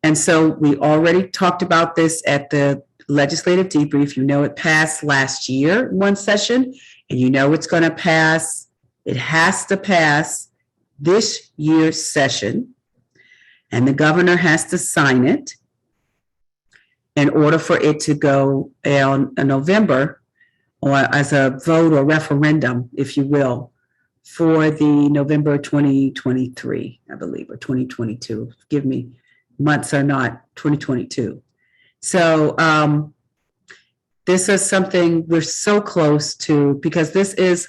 And so we already talked about this at the legislative debrief. You know, it passed last year in one session, and you know it's going to pass. It has to pass this year's session, and the governor has to sign it in order for it to go in November, or as a vote or referendum, if you will, for the November 2023, I believe, or 2022. Give me, months are not 2022. So this is something we're so close to, because this is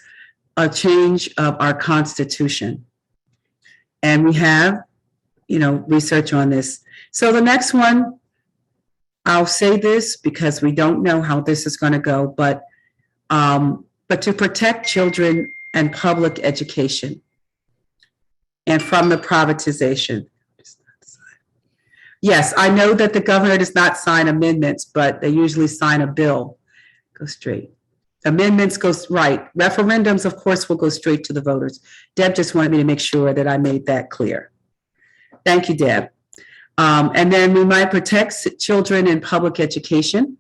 a change of our Constitution. And we have, research on this. So the next one, I'll say this because we don't know how this is going to go, but to protect children and public education and from the privatization. Yes, I know that the governor does not sign amendments, but they usually sign a bill. Go straight. Amendments goes right. Referendums, of course, will go straight to the voters. Deb just wanted me to make sure that I made that clear. Thank you, Deb. And then we might protect children in public education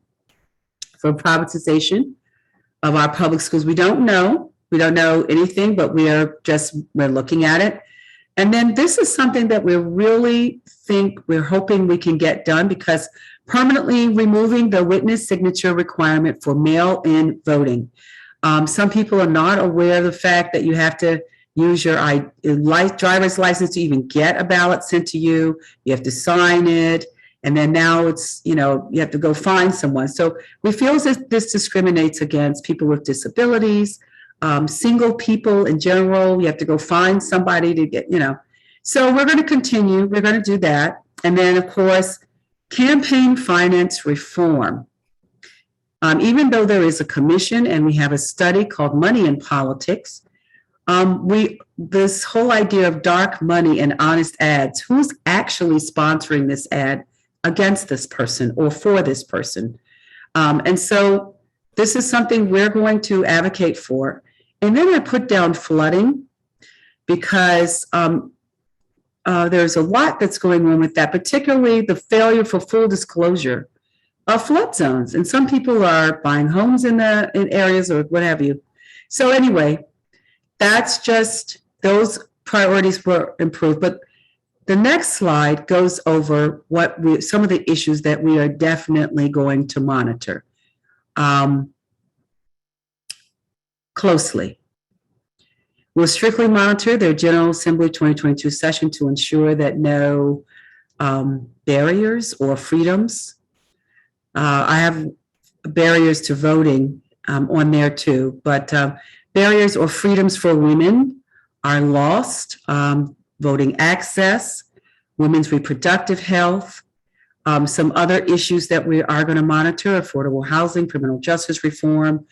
from privatization of our public schools. We don't know anything, but we're looking at it. And then this is something that we're hoping we can get done, because permanently removing the witness signature requirement for mail-in voting. Some people are not aware of the fact that you have to use your driver's license to even get a ballot sent to you. You have to sign it. And then now it's, you have to go find someone. So we feel that this discriminates against people with disabilities, single people in general. You have to go find somebody to get, So we're going to continue. We're going to do that. And then, of course, campaign finance reform. Even though there is a commission and we have a study called Money in Politics, this whole idea of dark money and honest ads, who's actually sponsoring this ad against this person or for this person? And so this is something we're going to advocate for. And then I put down flooding because there's a lot that's going on with that, particularly the failure for full disclosure of flood zones. And some people are buying homes in areas or what have you. So anyway, that's just, those priorities were improved. But the next slide goes over some of the issues that we are definitely going to monitor closely. We'll strictly monitor their General Assembly 2022 session to ensure that no barriers or freedoms. I have barriers to voting on there too, but barriers or freedoms for women are lost. Voting access, women's reproductive health, some other issues that we are going to monitor: affordable housing, criminal justice reform,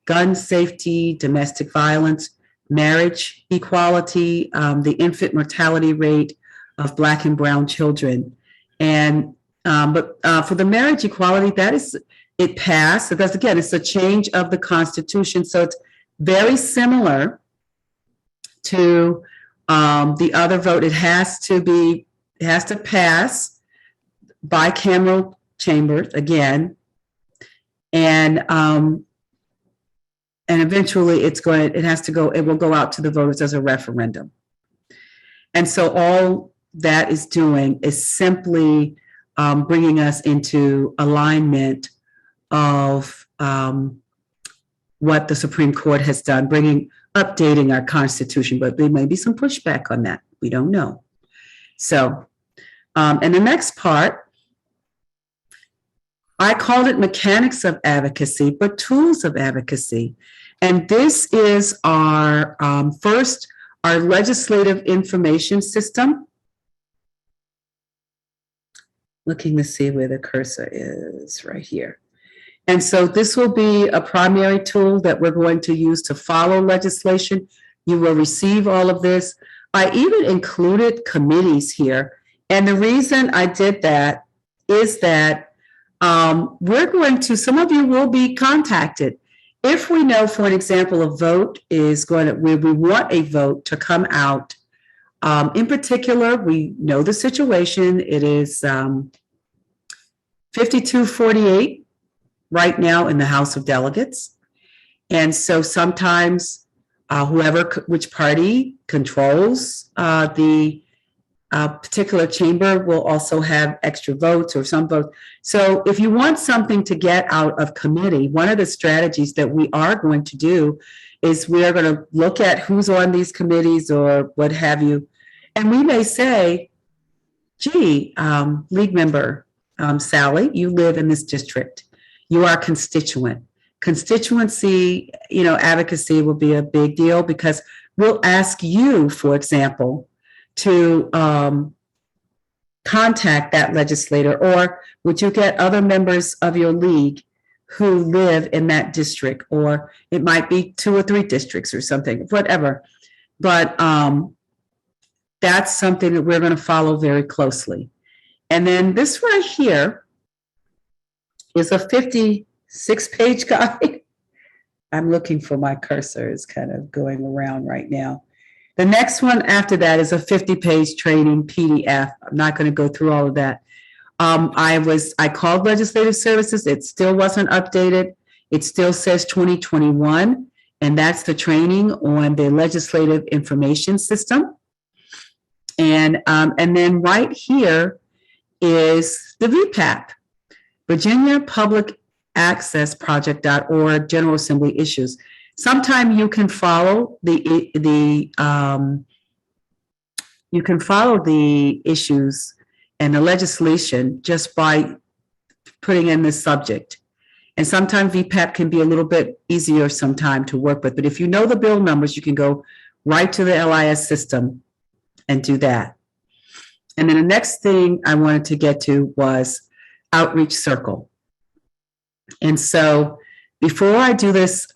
gun safety, domestic violence, marriage equality, the infant mortality rate of Black and brown children. And but for the marriage equality, it passed. So that's, again, it's a change of the Constitution. So it's very similar to the other vote. It has to pass bicameral chambers again, and eventually it will go out to the voters as a referendum. And so all that is doing is simply bringing us into alignment of what the Supreme Court has done, updating our Constitution, but there may be some pushback on that. We don't know. So, and the next part, I called it mechanics of advocacy, but tools of advocacy. And this is our first, our legislative information system. Looking to see where the cursor is, right here. And so this will be a primary tool that we're going to use to follow legislation. You will receive all of this. I even included committees here. And the reason I did that is that some of you will be contacted. If we know, for an example, a vote is where we want a vote to come out. In particular, we know the situation. It is 52-48 right now in the House of Delegates. And so sometimes which party controls the particular chamber will also have extra votes or some votes. So if you want something to get out of committee, one of the strategies that we are going to do is we are going to look at who's on these committees or what have you. And we may say, gee, league member Sally, you live in this district. You are a constituent. Constituency, advocacy will be a big deal because we'll ask you, for example, to contact that legislator, or would you get other members of your league who live in that district, or it might be 2 or 3 districts or something, whatever. But that's something that we're going to follow very closely. And then this right here is a 56-page guide. I'm looking for my cursor. It's kind of going around right now. The next one after that is a 50-page training PDF. I'm not going to go through all of that. I called Legislative Services. It still wasn't updated. It still says 2021, and that's the training on the Legislative Information System. And then right here is the VPAP, Virginia Public Access Project.org, General Assembly issues. Sometime you can follow the issues and the legislation just by putting in the subject. And sometimes VPAP can be a little bit easier sometime to work with. But if you know the bill numbers, you can go right to the LIS system and do that. And then the next thing I wanted to get to was Outreach Circle. And so before I do this,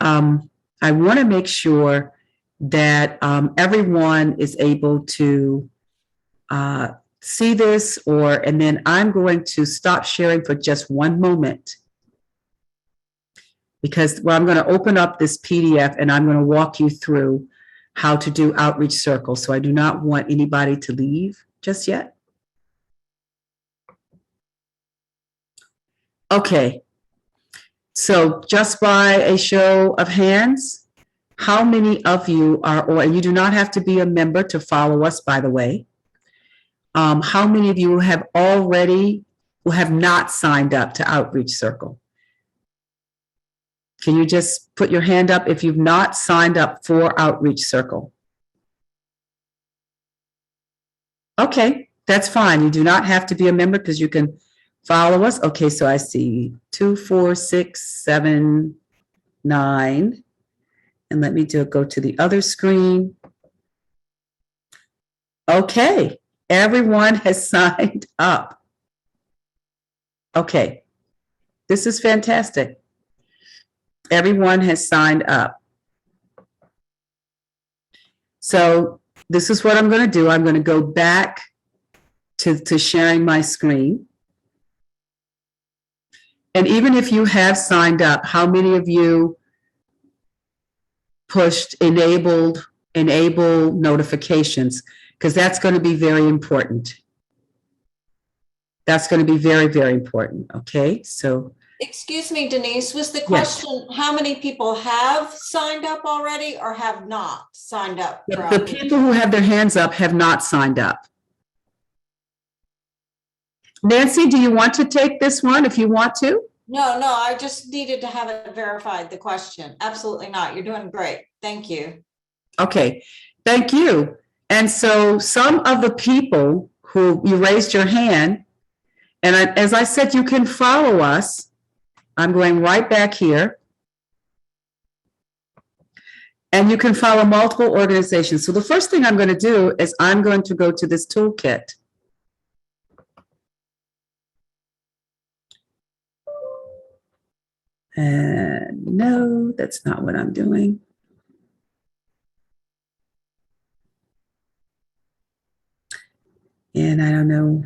I want to make sure that everyone is able to see this, and then I'm going to stop sharing for just one moment. because, well, I'm going to open up this PDF and I'm going to walk you through how to do outreach circles. So I do not want anybody to leave just yet. Okay. So just by a show of hands, how many of you are, or you do not have to be a member to follow us, by the way. How many of you have already, who have not signed up to Outreach Circle? Can you just put your hand up if you've not signed up for Outreach Circle? Okay, that's fine. You do not have to be a member because you can follow us. Okay, so I see 2, 4, 6, 7, 9. And let me go to the other screen. Okay, everyone has signed up. Okay, this is fantastic. Everyone has signed up. So this is what I'm going to do. I'm going to go back to sharing my screen. And even if you have signed up, how many of you pushed enable notifications? Because that's going to be very important. That's going to be very, very important. Okay, so. Excuse me, Denise, was the Yes. question, how many people have signed up already or have not signed up? for The outreach? people who have their hands up have not signed up. Nancy, do you want to take this one if you want to? No, I just needed to have it verified, the question. Absolutely not. You're doing great. Thank you. Okay, thank you. And so some of the people who you raised your hand, and as I said, you can follow us. I'm going right back here. And you can follow multiple organizations. So the first thing I'm going to do is I'm going to go to this toolkit. And no, that's not what I'm doing. And I don't know.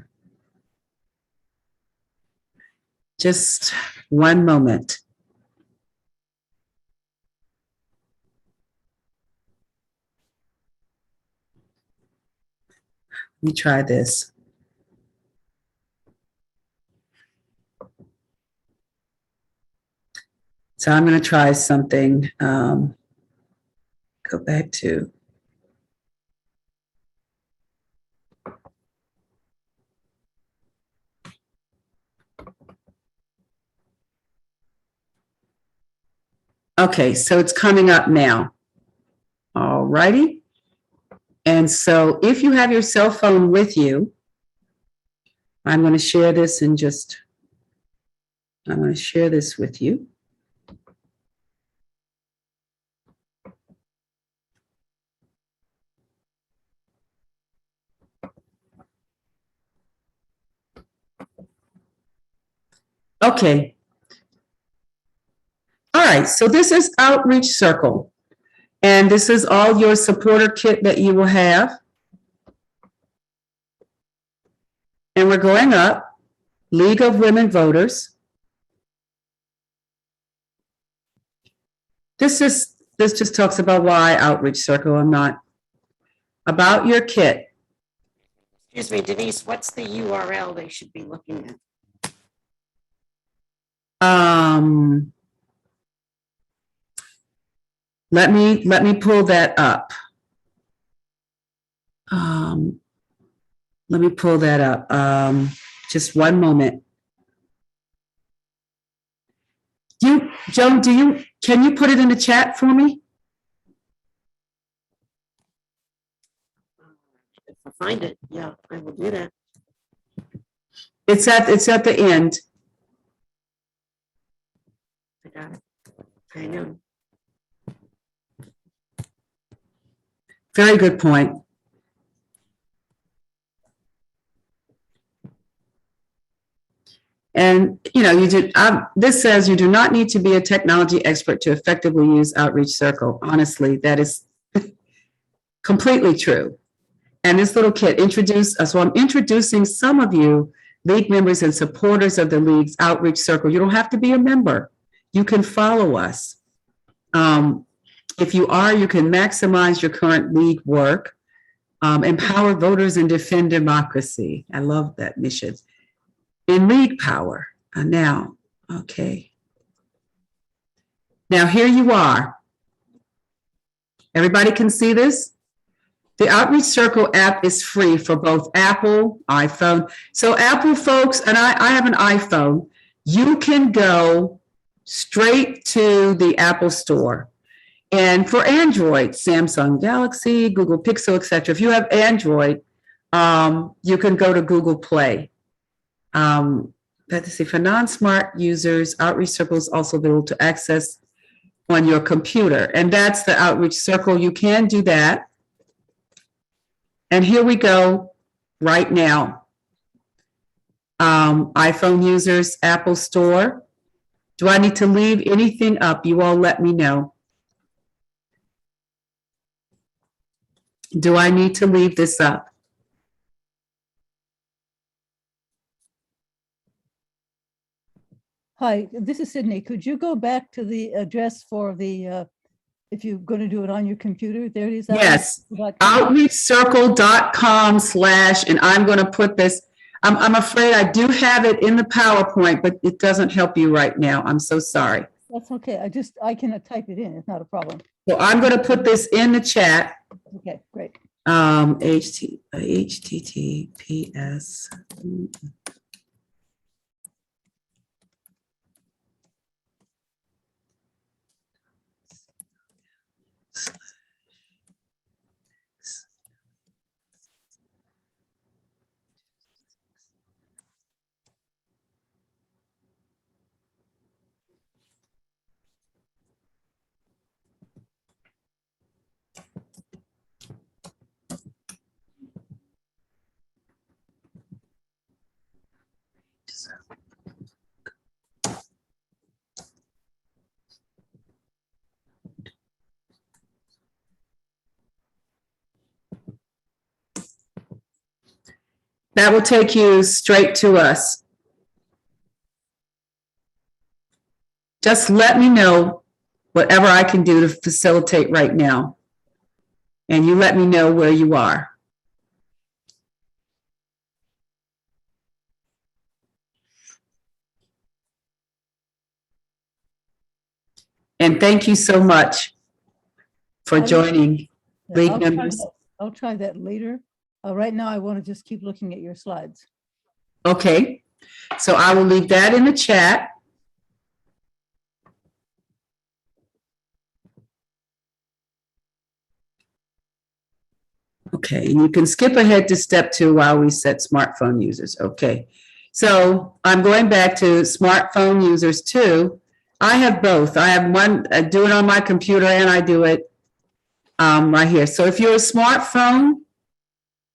Just one moment. Let me try this. So I'm going to try something. Go back to. Okay, so it's coming up now. All righty. And so if you have your cell phone with you, I'm going to share this and I'm going to share this with you. Okay. All right, so this is Outreach Circle. And this is all your supporter kit that you will have. And we're going up, League of Women Voters. This just talks about why Outreach Circle. I'm not about your kit. Excuse me, Denise, what's the URL they should be looking at? Let me pull that up. Let me pull that up. Just one moment. Joan, can you put it in the chat for me? If I find it, yeah, I will do that. It's at the end. I got it. I know. Very good point. And, this says you do not need to be a technology expert to effectively use Outreach Circle. Honestly, that is completely true. And this little kit so I'm introducing some of you, League members and supporters of the League's Outreach Circle. You don't have to be a member. you can follow us. If you are, you can maximize your current league work, empower voters and defend democracy. I love that mission. In league power. Now, okay. Now here you are. Everybody can see this? The Outreach Circle app is free for both Apple, iPhone. So Apple folks, and I have an iPhone, you can go straight to the Apple Store. And for Android, Samsung Galaxy, Google Pixel, etc. If you have Android, you can go to Google Play. Let's see, for non-smart users, Outreach Circle is also available to access on your computer. And that's the Outreach Circle. You can do that. And here we go right now. iPhone users, Apple Store. Do I need to leave anything up? You all let me know. Do I need to leave this up? Hi, this is Sydney. Could you go back to the address for the, if you're going to do it on your computer? There it is. Yes, outreachcircle.com/ and I'm going to put this, I'm afraid I do have it in the PowerPoint, but it doesn't help you right now. I'm so sorry. That's okay. I can type it in. It's not a problem. So I'm going to put this in the chat. Okay, great. HTTPS. That will take you straight to us. Just let me know whatever I can do to facilitate right now. And you let me know where you are. And thank you so much for joining, league members. I'll try that later. Right now, I want to just keep looking at your slides. Okay, so I will leave that in the chat. Okay, and you can skip ahead to step 2 while we set smartphone users. Okay, so I'm going back to smartphone users too. I have both. I have one, I do it on my computer and I do it right here. So if you're a smartphone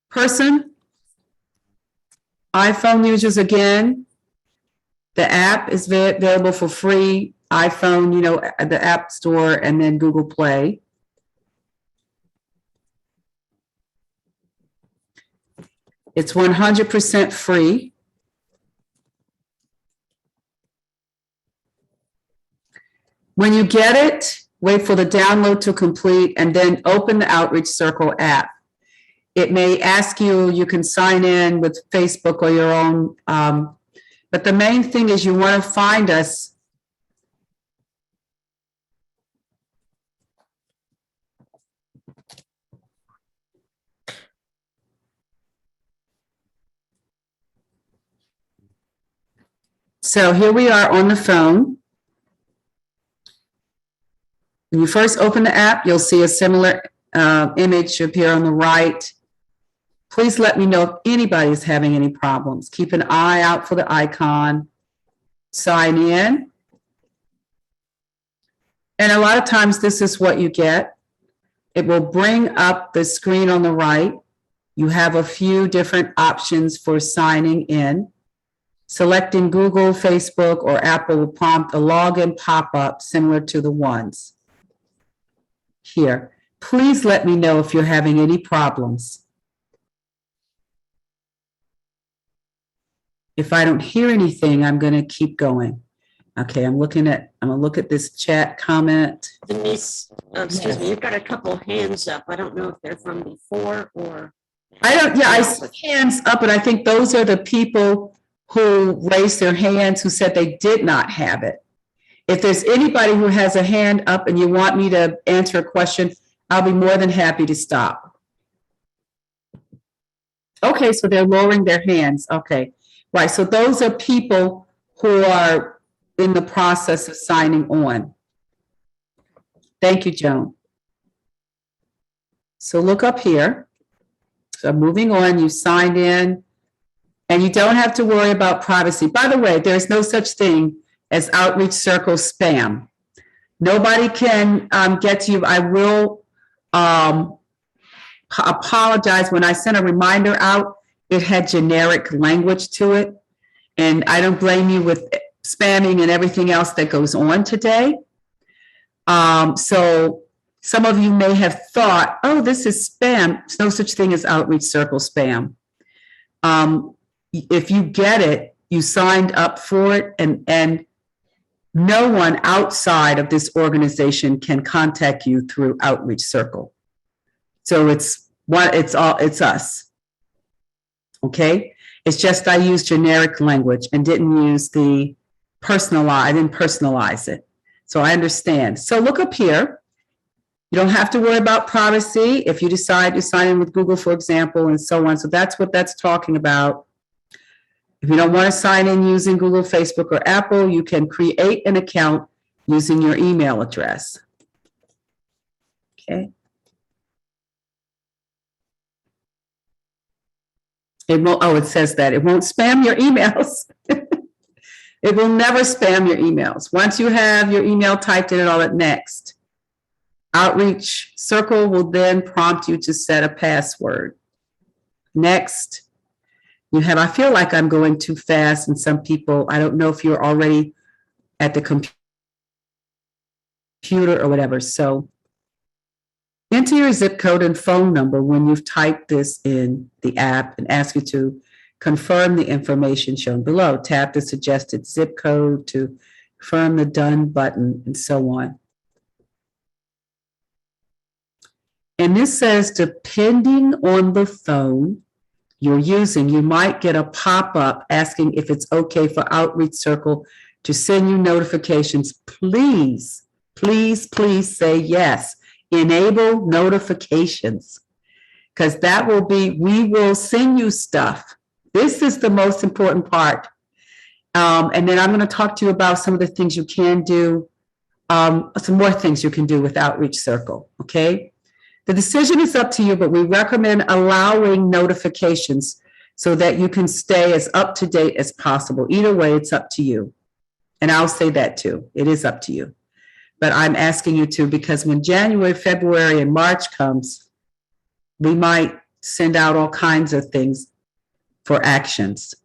person, iPhone users again, the app is available for free. iPhone, you know, the App Store and then Google Play. It's 100% free. When you get it, wait for the download to complete and then open the Outreach Circle app. It may ask you, you can sign in with Facebook or your own, but the main thing is you want to find us. So here we are on the phone. When you first open the app, you'll see a similar image appear on the right. Please let me know if anybody is having any problems. Keep an eye out for the icon. Sign in. And a lot of times this is what you get. It will bring up the screen on the right. You have a few different options for signing in. Selecting Google, Facebook, or Apple will prompt a login pop-up similar to the ones here. Please let me know if you're having any problems. If I don't hear anything, I'm going to keep going. Okay, I'm gonna look at this chat comment. Denise, excuse me, you've got a couple hands up. I don't know if they're from before or. I see hands up, and I think those are the people who raised their hands who said they did not have it. If there's anybody who has a hand up and you want me to answer a question, I'll be more than happy to stop. Okay, so they're lowering their hands. Okay, right. So those are people who are in the process of signing on. Thank you, Joan. So look up here. So moving on, you signed in, and you don't have to worry about privacy. By the way, there's no such thing as Outreach Circle spam. Nobody can get to you. I will apologize. When I sent a reminder out, it had generic language to it. And I don't blame you with spamming and everything else that goes on today. So some of you may have thought, oh, this is spam. There's no such thing as Outreach Circle spam. If you get it, you signed up for it, and no one outside of this organization can contact you through Outreach Circle. So it's us. Okay? It's just I used generic language and didn't use the I didn't personalize it. So I understand. So look up here. You don't have to worry about privacy if you decide to sign in with Google, for example, and so on. So that's what that's talking about. If you don't want to sign in using Google, Facebook, or Apple, you can create an account using your email address. Okay. It won't, it says that. It won't spam your emails. It will never spam your emails. Once you have your email typed in and all that, next. Outreach Circle will then prompt you to set a password. Next. You have, I feel like I'm going too fast, and some people, I don't know if you're already at the computer or whatever. So enter your zip code and phone number when you've typed this in the app, and ask you to confirm the information shown below. Tap the suggested zip code to confirm the done button, and so on. And this says, depending on the phone you're using, you might get a pop-up asking if it's okay for Outreach Circle to send you notifications. Please, please, please say yes. Enable notifications, because that will be, we will send you stuff. This is the most important part. And then I'm going to talk to you about some of the things you can do, some more things you can do with Outreach Circle, okay? The decision is up to you, but we recommend allowing notifications so that you can stay as up to date as possible. Either way, it's up to you. And I'll say that too. It is up to you. But I'm asking you to, because when January, February, and March comes, we might send out all kinds of things for actions.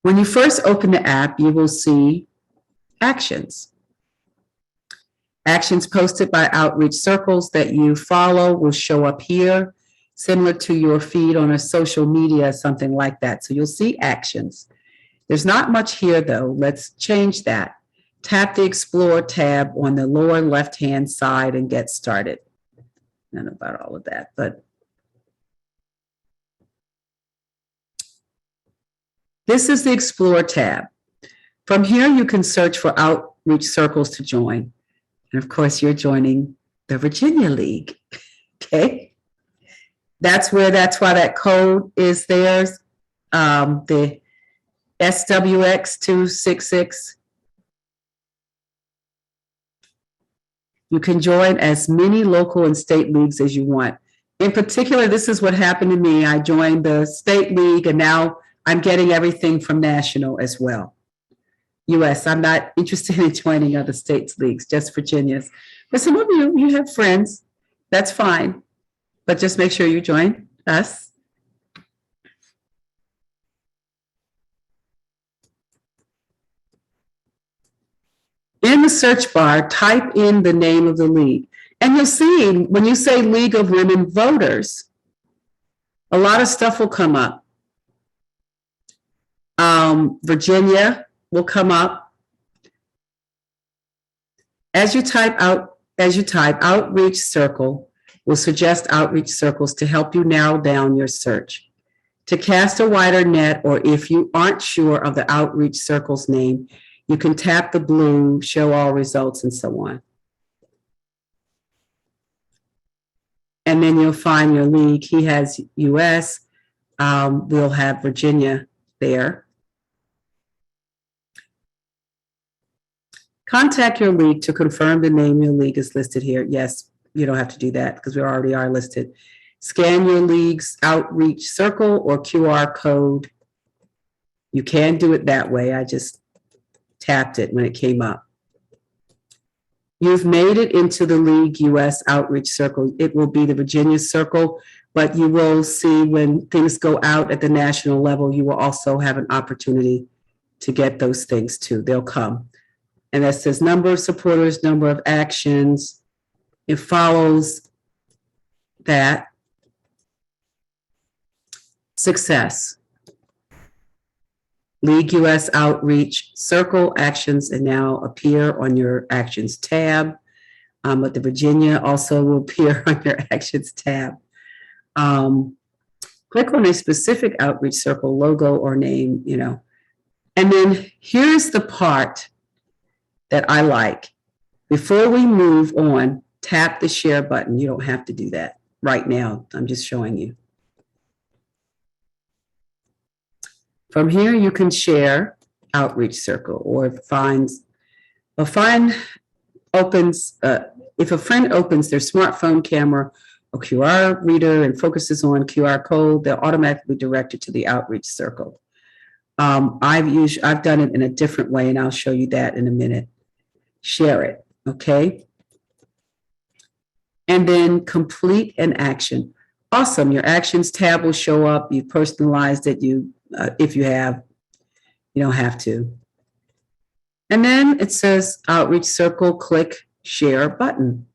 When you first open the app, you will see actions. Actions posted by Outreach Circles that you follow will show up here, similar to your feed on a social media, something like that. So you'll see actions. There's not much here though. Let's change that. Tap the Explore tab on the lower left-hand side and get started. I don't know about all of that, but this is the Explore tab. From here, you can search for Outreach Circles to join. And of course, you're joining the Virginia League, okay? That's why that code is there, the SWX266. You can join as many local and state leagues as you want. In particular, this is what happened to me. I joined the state league, and now I'm getting everything from national as well. US, I'm not interested in joining other states' leagues, just Virginia's. But some of you have friends, that's fine. But just make sure you join us. In the search bar, type in the name of the league. And you'll see when you say League of Women Voters, A lot of stuff will come up. Virginia will come up. As you type outreach circle will suggest outreach circles to help you narrow down your search. To cast a wider net, or if you aren't sure of the outreach circle's name, you can tap the blue, show all results, and so on. And then you'll find your league. He has US. We'll have Virginia there. Contact your league to confirm the name your league is listed here. Yes, you don't have to do that because we already are listed. Scan your league's outreach circle or QR code. You can do it that way. I just tapped it when it came up. You've made it into the League US Outreach Circle. It will be the Virginia Circle, but you will see when things go out at the national level, you will also have an opportunity to get those things too. They'll come. And that says number of supporters, number of actions. It follows that. Success. League US Outreach Circle actions and now appear on your Actions tab. But the Virginia also will appear on your Actions tab. Click on a specific outreach circle logo or name, you know. And then here's the part that I like. Before we move on, tap the share button. You don't have to do that right now. I'm just showing you. From here, you can share outreach circle, or if a friend opens their smartphone camera or QR reader and focuses on QR code, they're automatically directed to the outreach circle. I've done it in a different way, and I'll show you that in a minute. Share it, okay? And then complete an action. Awesome, your actions tab will show up. You personalized it. If you have, you don't have to. And then it says outreach circle, click share button.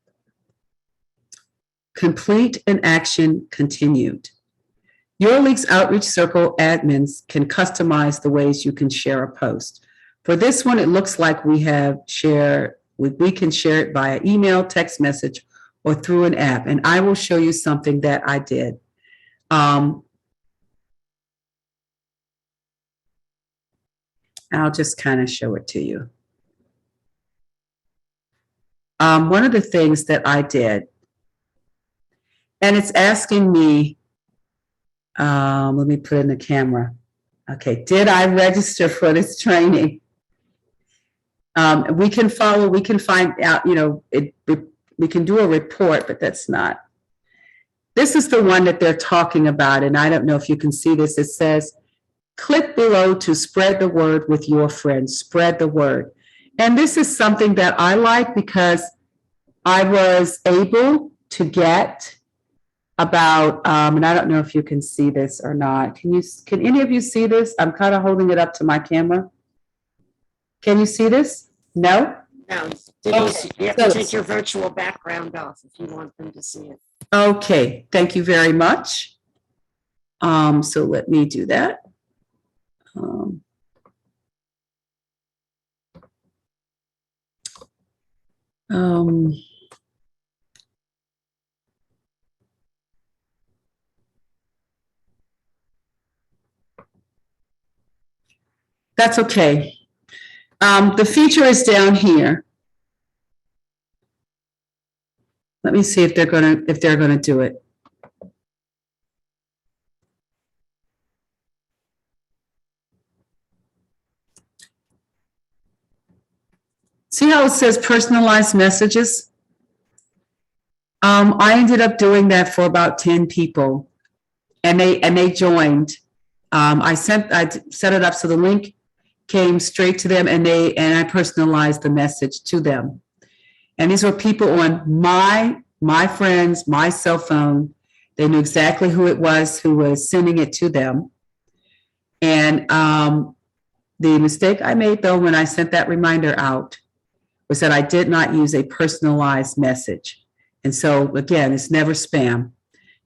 Complete an action continued. Your League's Outreach Circle admins can customize the ways you can share a post. For this one, it looks like we can share it via email, text message, or through an app. And I will show you something that I did. I'll just kind of show it to you. One of the things that I did, and it's asking me, let me put in the camera. Okay, did I register for this training? We can find out, we can do a report, but that's not. This is the one that they're talking about, and I don't know if you can see this. It says, click below to spread the word with your friends. Spread the word. And this is something that I like because I was able to get about, and I don't know if you can see this or not. Can any of you see this? I'm kind of holding it up to my camera. Can you see this? No? No, Denise, you have to take your virtual background off if you want them to see it. Okay, thank you very much. So let me do that. That's okay. The feature is down here. Let me see if they're gonna do it. See how it says personalized messages? I ended up doing that for about 10 people, and they joined. I set it up so the link came straight to them, and I personalized the message to them. And these were people on my friends, my cell phone. They knew exactly who it was who was sending it to them. And the mistake I made, though, when I sent that reminder out was that I did not use a personalized message. And so, again, it's never spam.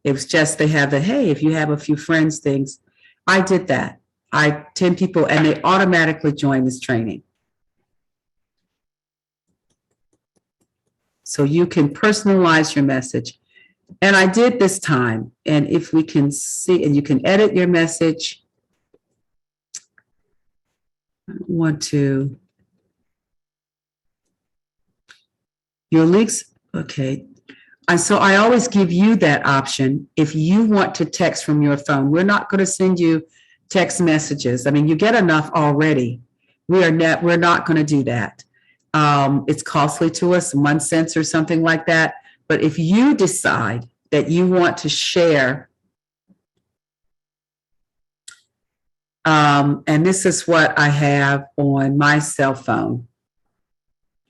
It was just they have the, hey, if you have a few friends things. I did that. 10 people, and they automatically join this training. So you can personalize your message. And I did this time. And if we can see, and you can edit your message. I want to, your links, okay. And so I always give you that option if you want to text from your phone. We're not going to send you text messages. I mean, you get enough already. We're not going to do that. It's costly to us, 1 cent or something like that. But if you decide that you want to share, and this is what I have on my cell phone.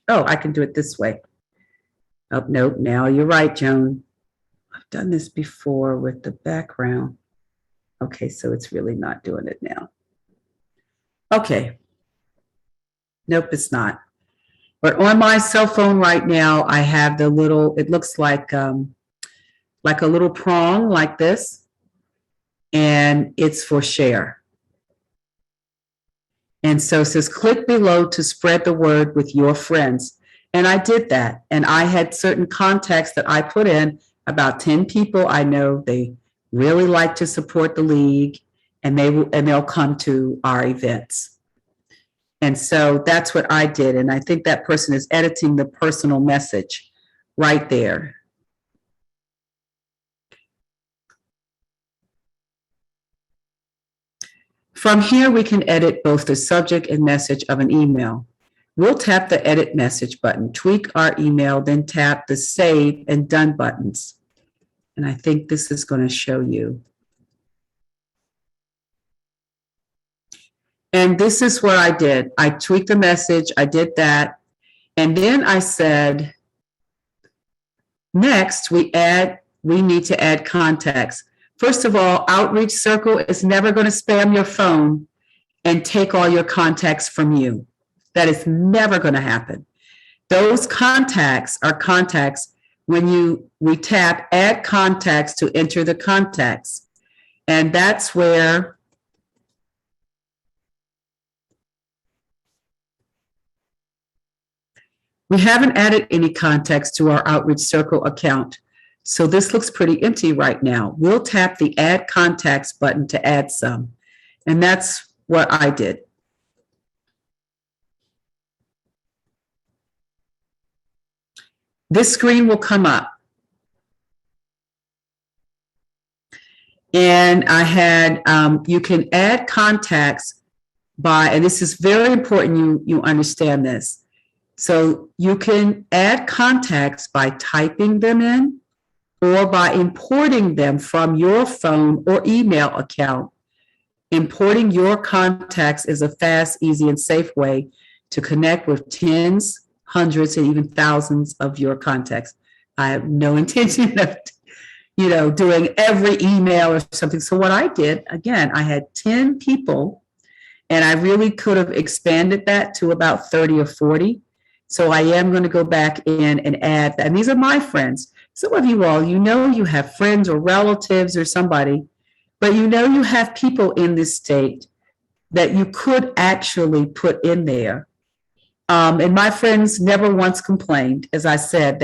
Oh, I can do it this way. Oh, nope. Now you're right, Joan. I've done this before with the background. Okay, so it's really not doing it now. Okay. Nope, it's not. But on my cell phone right now, I have the little, it looks like a little prong like this, and it's for share. And so it says, click below to spread the word with your friends. And I did that. And I had certain contacts that I put in, about 10 people I know they really like to support the league, and they'll come to our events. And so that's what I did. And I think that person is editing the personal message right there. From here, we can edit both the subject and message of an email. We'll tap the edit message button, tweak our email, then tap the save and done buttons. And I think this is going to show you. And this is what I did. I tweaked the message. I did that. And then I said, next, we need to add contacts. First of all, Outreach Circle is never going to spam your phone and take all your contacts from you. That is never going to happen. Those contacts are contacts when we tap add contacts to enter the contacts. And that's where we haven't added any contacts to our Outreach Circle account. So this looks pretty empty right now. We'll tap the add contacts button to add some. And that's what I did. This screen will come up. And I had, you can add contacts by, and this is very important you understand this. So you can add contacts by typing them in or by importing them from your phone or email account. Importing your contacts is a fast, easy, and safe way to connect with tens, hundreds, and even thousands of your contacts. I have no intention of, doing every email or something. So what I did, again, I had 10 people, and I really could have expanded that to about 30 or 40. So I am going to go back in and add that. And these are my friends. Some of you all, you have friends or relatives or somebody, but you have people in this state that you could actually put in there. And my friends never once complained. As I said,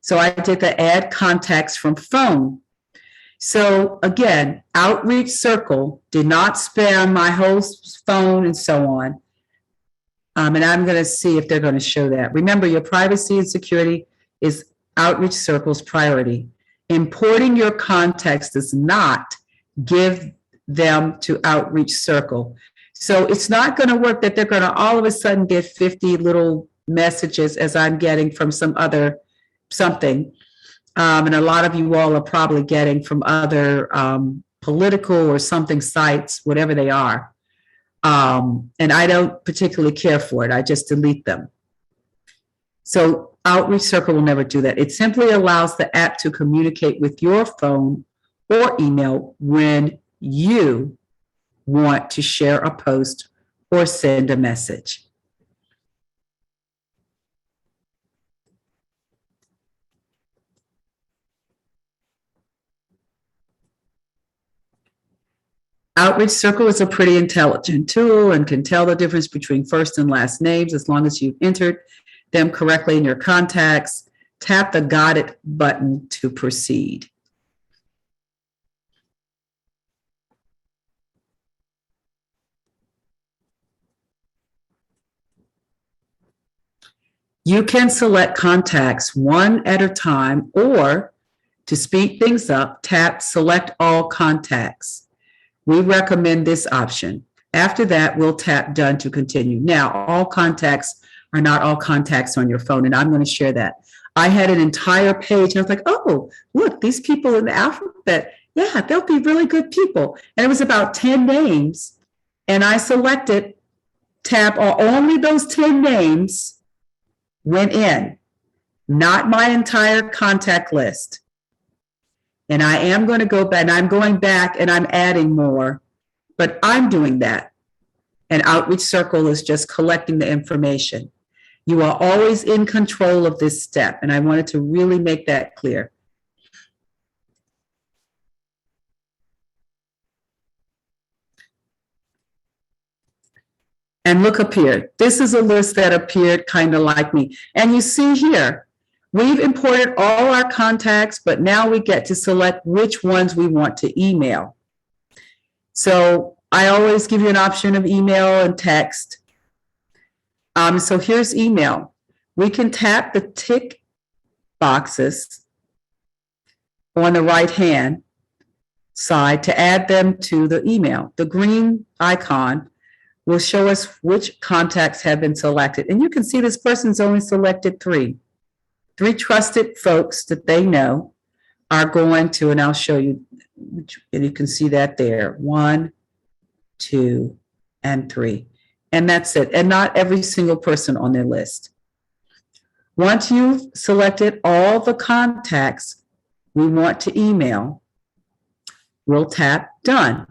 so I did the add contacts from phone. So again, Outreach Circle did not spam my whole phone and so on. And I'm going to see if they're going to show that. Remember, your privacy and security is Outreach Circle's priority. Importing your contacts does not give them to Outreach Circle. So it's not going to work that they're going to all of a sudden get 50 little messages as I'm getting from some other something. And a lot of you all are probably getting from other political or something sites, whatever they are. And I don't particularly care for it. I just delete them. So Outreach Circle will never do that. It simply allows the app to communicate with your phone or email when you want to share a post or send a message. Outreach Circle is a pretty intelligent tool and can tell the difference between first and last names as long as you've entered them correctly in your contacts. Tap the Got It button to proceed. You can select contacts one at a time, or to speed things up, tap Select All Contacts. We recommend this option. After that, we'll tap Done to continue. Now, all contacts are not all contacts on your phone, and I'm going to share that. I had an entire page, and I was like, oh, look, these people in the alphabet, yeah, they'll be really good people. And it was about 10 names, and I selected tap only those 10 names went in, not my entire contact list. And I am going to go back, and I'm going back and I'm adding more, but I'm doing that. And Outreach Circle is just collecting the information. You are always in control of this step, and I wanted to really make that clear. And look up here. This is a list that appeared kind of like me. And you see here, we've imported all our contacts, but now we get to select which ones we want to email. So I always give you an option of email and text. So here's email. We can tap the tick boxes on the right-hand side to add them to the email. The green icon will show us which contacts have been selected. And you can see this person's only selected three. Three trusted folks that they know are going to, and I'll show you, and you can see that there, 1, 2, and 3. And that's it. And not every single person on their list. Once you've selected all the contacts we want to email, we'll tap Done.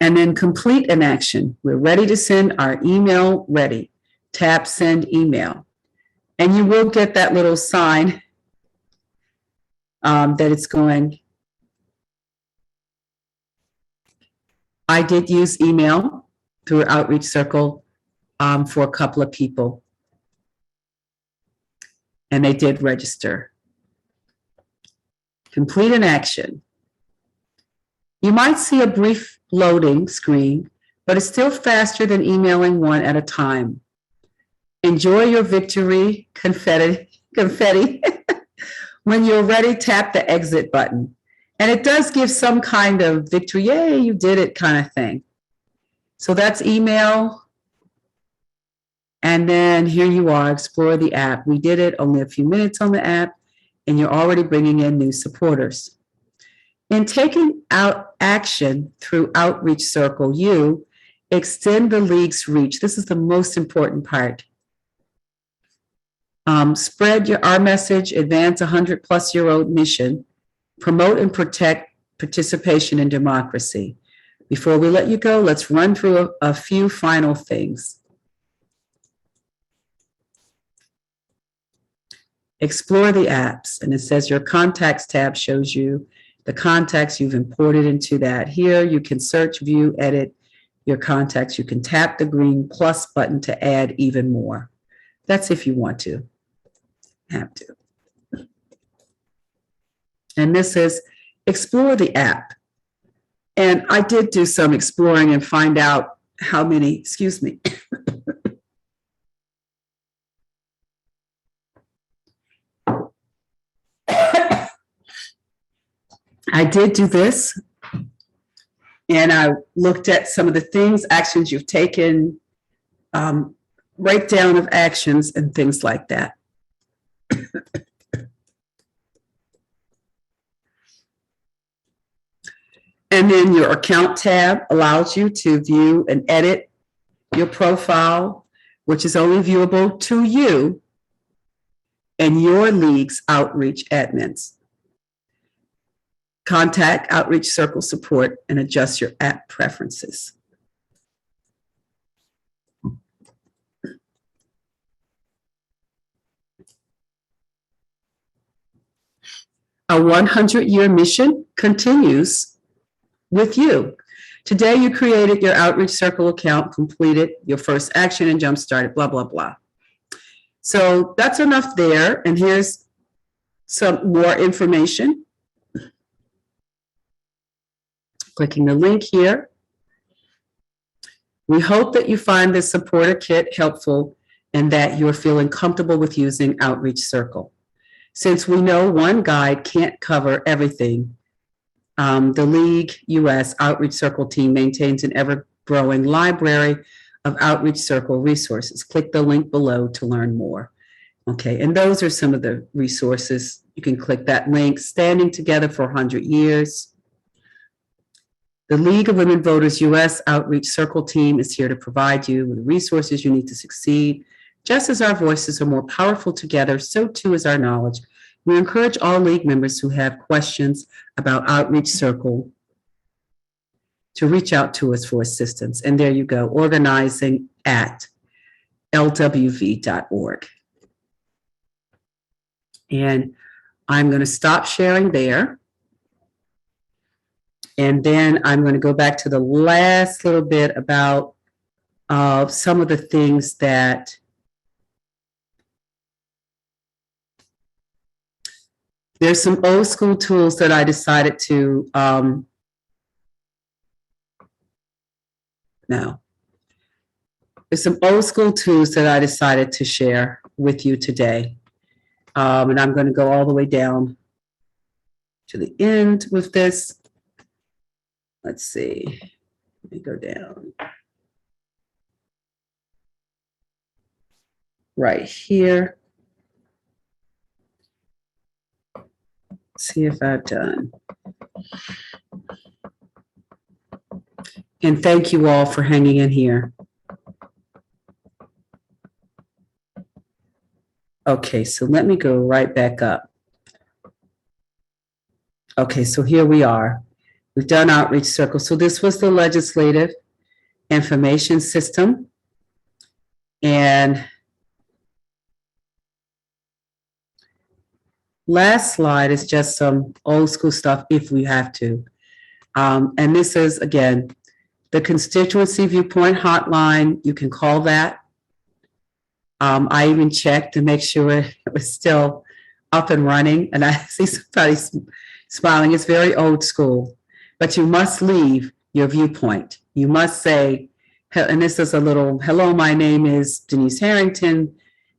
And then complete an action. We're ready to send our email ready. Tap Send Email. And you will get that little sign that it's going. I did use email through Outreach Circle for a couple of people. And they did register. Complete an action. You might see a brief loading screen, but it's still faster than emailing one at a time. Enjoy your victory, confetti. When you're ready, tap the exit button. And it does give some kind of victory, yay, you did it kind of thing. So that's email. And then here you are, explore the app. We did it, only a few minutes on the app, and you're already bringing in new supporters. In taking out action through Outreach Circle, you extend the league's reach. This is the most important part. Spread our message, advance a 100-plus-year-old mission, promote and protect participation in democracy. Before we let you go, let's run through a few final things. Explore the apps, and it says your contacts tab shows you the contacts you've imported into that. Here you can search, view, edit your contacts. You can tap the green plus button to add even more. That's if you want to. Have to. And this is explore the app. And I did do some exploring and find out how many, excuse me. I did do this, and I looked at some of the things, actions you've taken, breakdown of actions and things like that. And then your account tab allows you to view and edit your profile, which is only viewable to you and your league's outreach admins. Contact Outreach Circle support and adjust your app preferences. Our 100-year mission continues with you. Today, you created your Outreach Circle account, completed your first action and jump-started, blah, blah, blah. So that's enough there. And here's some more information. Clicking the link here. We hope that you find this supporter kit helpful and that you're feeling comfortable with using Outreach Circle. Since we know one guide can't cover everything, the League US Outreach Circle team maintains an ever-growing library of Outreach Circle resources. Click the link below to learn more. Okay, and those are some of the resources. You can click that link, Standing Together for 100 Years. The League of Women Voters US Outreach Circle team is here to provide you with the resources you need to succeed. Just as our voices are more powerful together, so too is our knowledge. We encourage all League members who have questions about Outreach Circle to reach out to us for assistance. And there you go, organizing at lwv.org. And I'm going to stop sharing there. And then I'm going to go back to the last little bit about some of the things that there's some old school tools that I decided to, there's some old school tools that I decided to share with you today. And I'm going to go all the way down to the end with this. Let's see, let me go down. Right here. See if I've done. And thank you all for hanging in here. Okay, so let me go right back up. Okay, so here we are. We've done Outreach Circle. So this was the legislative information system. And last slide is just some old school stuff if we have to. And this is, again, the Constituency Viewpoint Hotline. You can call that. I even checked to make sure it was still up and running. And I see somebody smiling. It's very old school. But you must leave your viewpoint. You must say, and this is a little, hello, my name is Denise Harrington.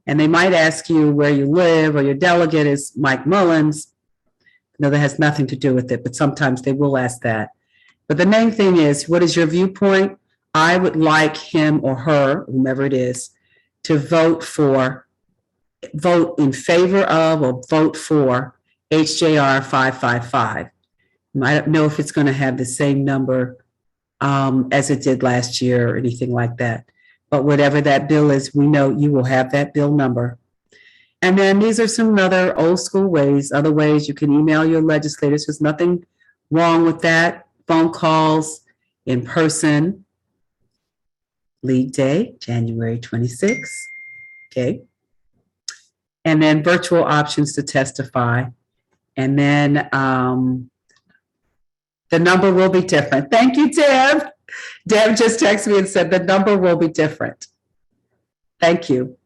And they might ask you where you live, or your delegate is Mike Mullins. No, that has nothing to do with it, but sometimes they will ask that. But the main thing is, what is your viewpoint? I would like him or her, whomever it is, to vote in favor of or vote for HJR 555. I don't know if it's going to have the same number as it did last year or anything like that. But whatever that bill is, we know you will have that bill number. And then these are some other old school ways, other ways you can email your legislators. There's nothing wrong with that. Phone calls, in person. League Day, January 26th. Okay. And then virtual options to testify. And then the number will be different. Thank you, Deb. Deb just texted me and said the number will be different. Thank you.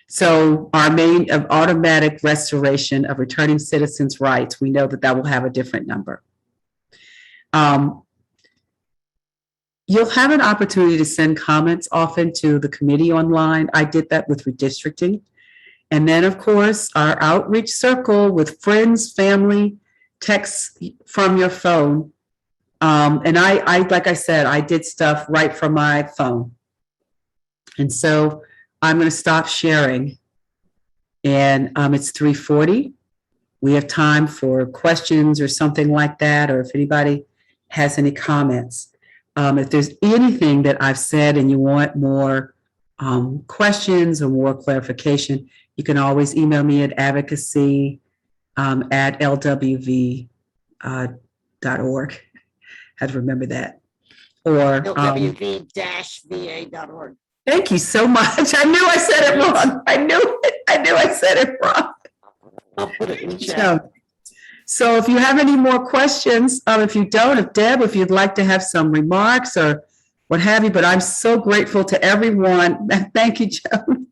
So our main of automatic restoration of returning citizens' rights, we know that that will have a different number. You'll have an opportunity to send comments often to the committee online. I did that with redistricting. And then, of course, our Outreach Circle with friends, family, texts from your phone. And I, like I said, I did stuff right from my phone. And so I'm going to stop sharing. And it's 3:40. We have time for questions or something like that, or if anybody has any comments. If there's anything that I've said and you want more questions or more clarification, you can always email me at advocacy at lwv.org. Had to remember that. Or lwv-va.org. Thank you so much. I knew I said it wrong. I knew I said it wrong. I'll put it in the chat. So if you have any more questions, if you don't, if you'd like to have some remarks or what have you, but I'm so grateful to everyone. Thank you, Joan.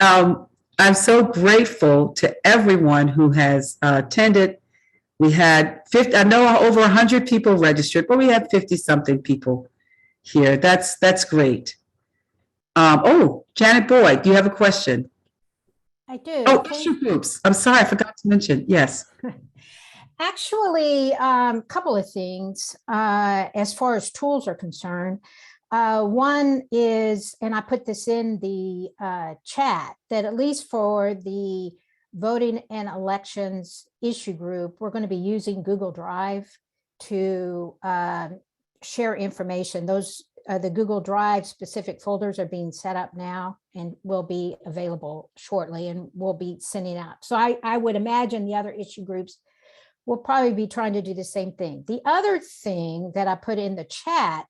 I'm so grateful to everyone who has attended. We had 50, I know over 100 people registered, but we had 50 something people here. That's great. Janet Boyd, do you have a question? I do. Oh, issue groups. I'm sorry, I forgot to mention. Yes. Actually, couple of things as far as tools are concerned. One is, and I put this in the chat, that at least for the voting and elections issue group, we're going to be using Google Drive to share information. Those the Google Drive specific folders are being set up now and will be available shortly, and we'll be sending out. So I would imagine the other issue groups will probably be trying to do the same thing. The other thing that I put in the chat,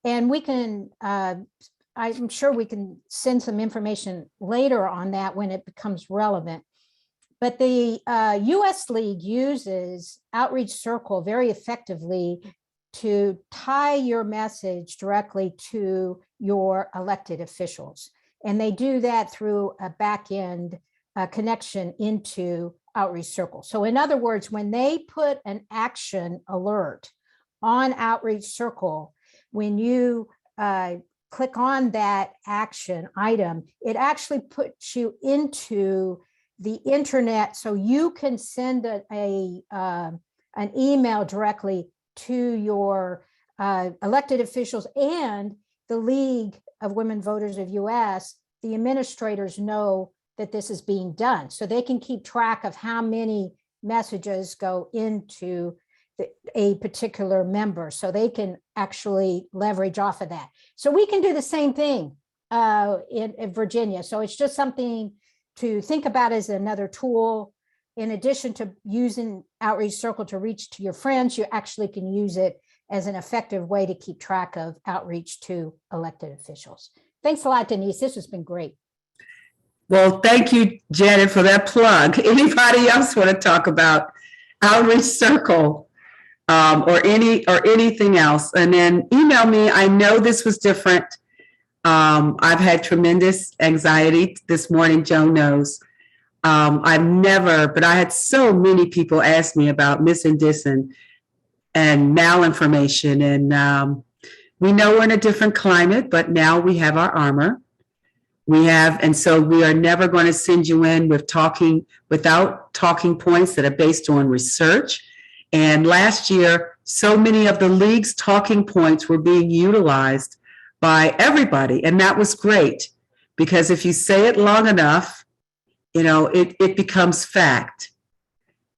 and we can, I'm sure we can send some information later on that when it becomes relevant. But the US League uses Outreach Circle very effectively to tie your message directly to your elected officials. And they do that through a back-end connection into Outreach Circle. So in other words, when they put an action alert on Outreach Circle, when you click on that action item, it actually puts you into the internet, so you can send an email directly to your elected officials and the League of Women Voters of US. The administrators know that this is being done, so they can keep track of how many messages go into a particular member, so they can actually leverage off of that. So we can do the same thing in Virginia. So it's just something to think about as another tool. In addition to using Outreach Circle to reach to your friends, you actually can use it as an effective way to keep track of outreach to elected officials. Thanks a lot, Denise. This has been great. Well, thank you, Janet, for that plug. Anybody else want to talk about Outreach Circle or anything else? And then email me. I know this was different. I've had tremendous anxiety this morning. Joan knows. I've never, but I had so many people ask me about missing, dissing, and malinformation. And we know we're in a different climate, but now we have our armor. And so we are never going to send you in without talking points that are based on research. And last year, so many of the League's talking points were being utilized by everybody. And that was great, because if you say it long enough, it becomes fact.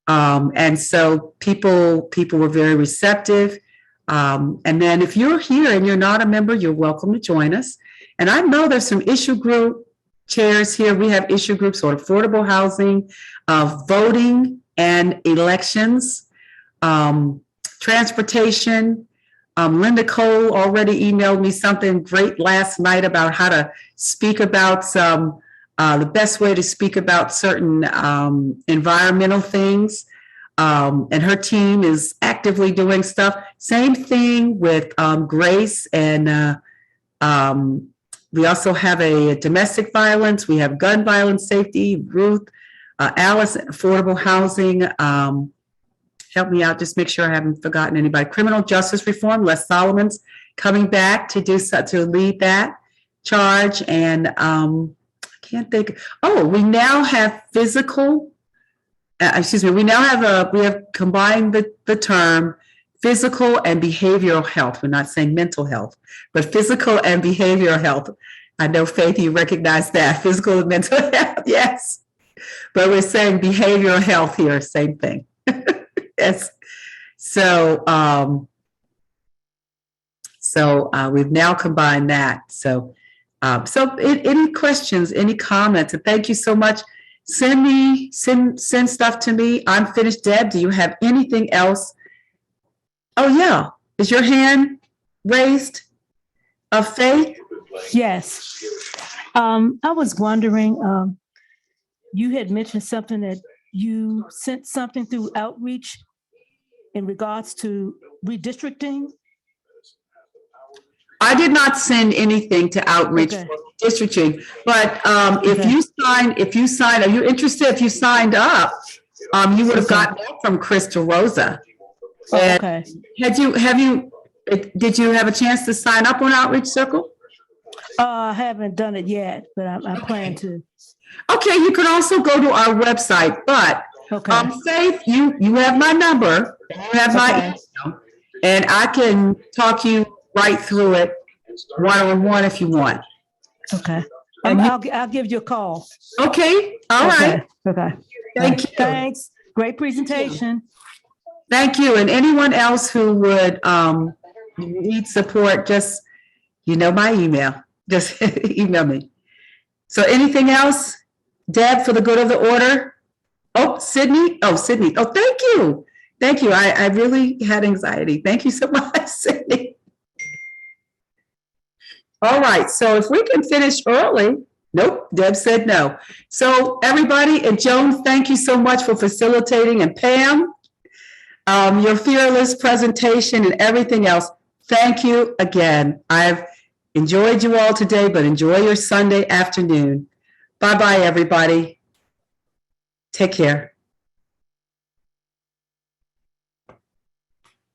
And so people were very receptive. And then if you're here and you're not a member, you're welcome to join us. And I know there's some issue group chairs here. We have issue groups on affordable housing, voting and elections, transportation. Linda Cole already emailed me something great last night about how to speak about the best way to speak about certain environmental things. And her team is actively doing stuff. Same thing with Grace, and we also have a domestic violence. We have gun violence safety, Ruth, Alice, affordable housing. Help me out, just make sure I haven't forgotten anybody. Criminal justice reform, Les Solomon's coming back to lead that charge. And I can't think. Oh, we now have physical. We have combined the term physical and behavioral health. We're not saying mental health, but physical and behavioral health. I know, Faith, you recognize that. Physical and mental health, yes. But we're saying behavioral health here, same thing. Yes. So we've now combined that. So any questions, any comments? And thank you so much. Send stuff to me. I'm finished. Deb, do you have anything else? Oh yeah. Is your hand raised? Faith? Yes. I was wondering, you had mentioned something that you sent something through outreach in regards to redistricting. I did not send anything to outreach Okay. for districting, but if Okay. you sign, are you interested? If you signed up, you would have Okay. gotten that from Chris DeRosa. Oh, And okay. did you have a chance to sign up on Outreach Circle? I haven't done it yet, but I plan to. Okay, you can also go to our website, but Okay. Faith, you have my number, you have my Okay. email, and I can talk you right through it one-on-one if you want. Okay. And I'll give you a call. Okay, all right. Okay. Thank you. Thanks. Great presentation. Thank you. And anyone else who would need support, just, you know my email. Just email me. So anything else? Deb, for the good of the order? Oh, Sydney. Oh, Sydney. Oh, thank you. Thank you. I really had anxiety. Thank you so much, Sydney. All right. So if we can finish early. Nope. Deb said no. So everybody, and Joan, thank you so much for facilitating, and Pam, your fearless presentation and everything else. Thank you again. I've enjoyed you all today, but enjoy your Sunday afternoon. Bye-bye, everybody. Take care.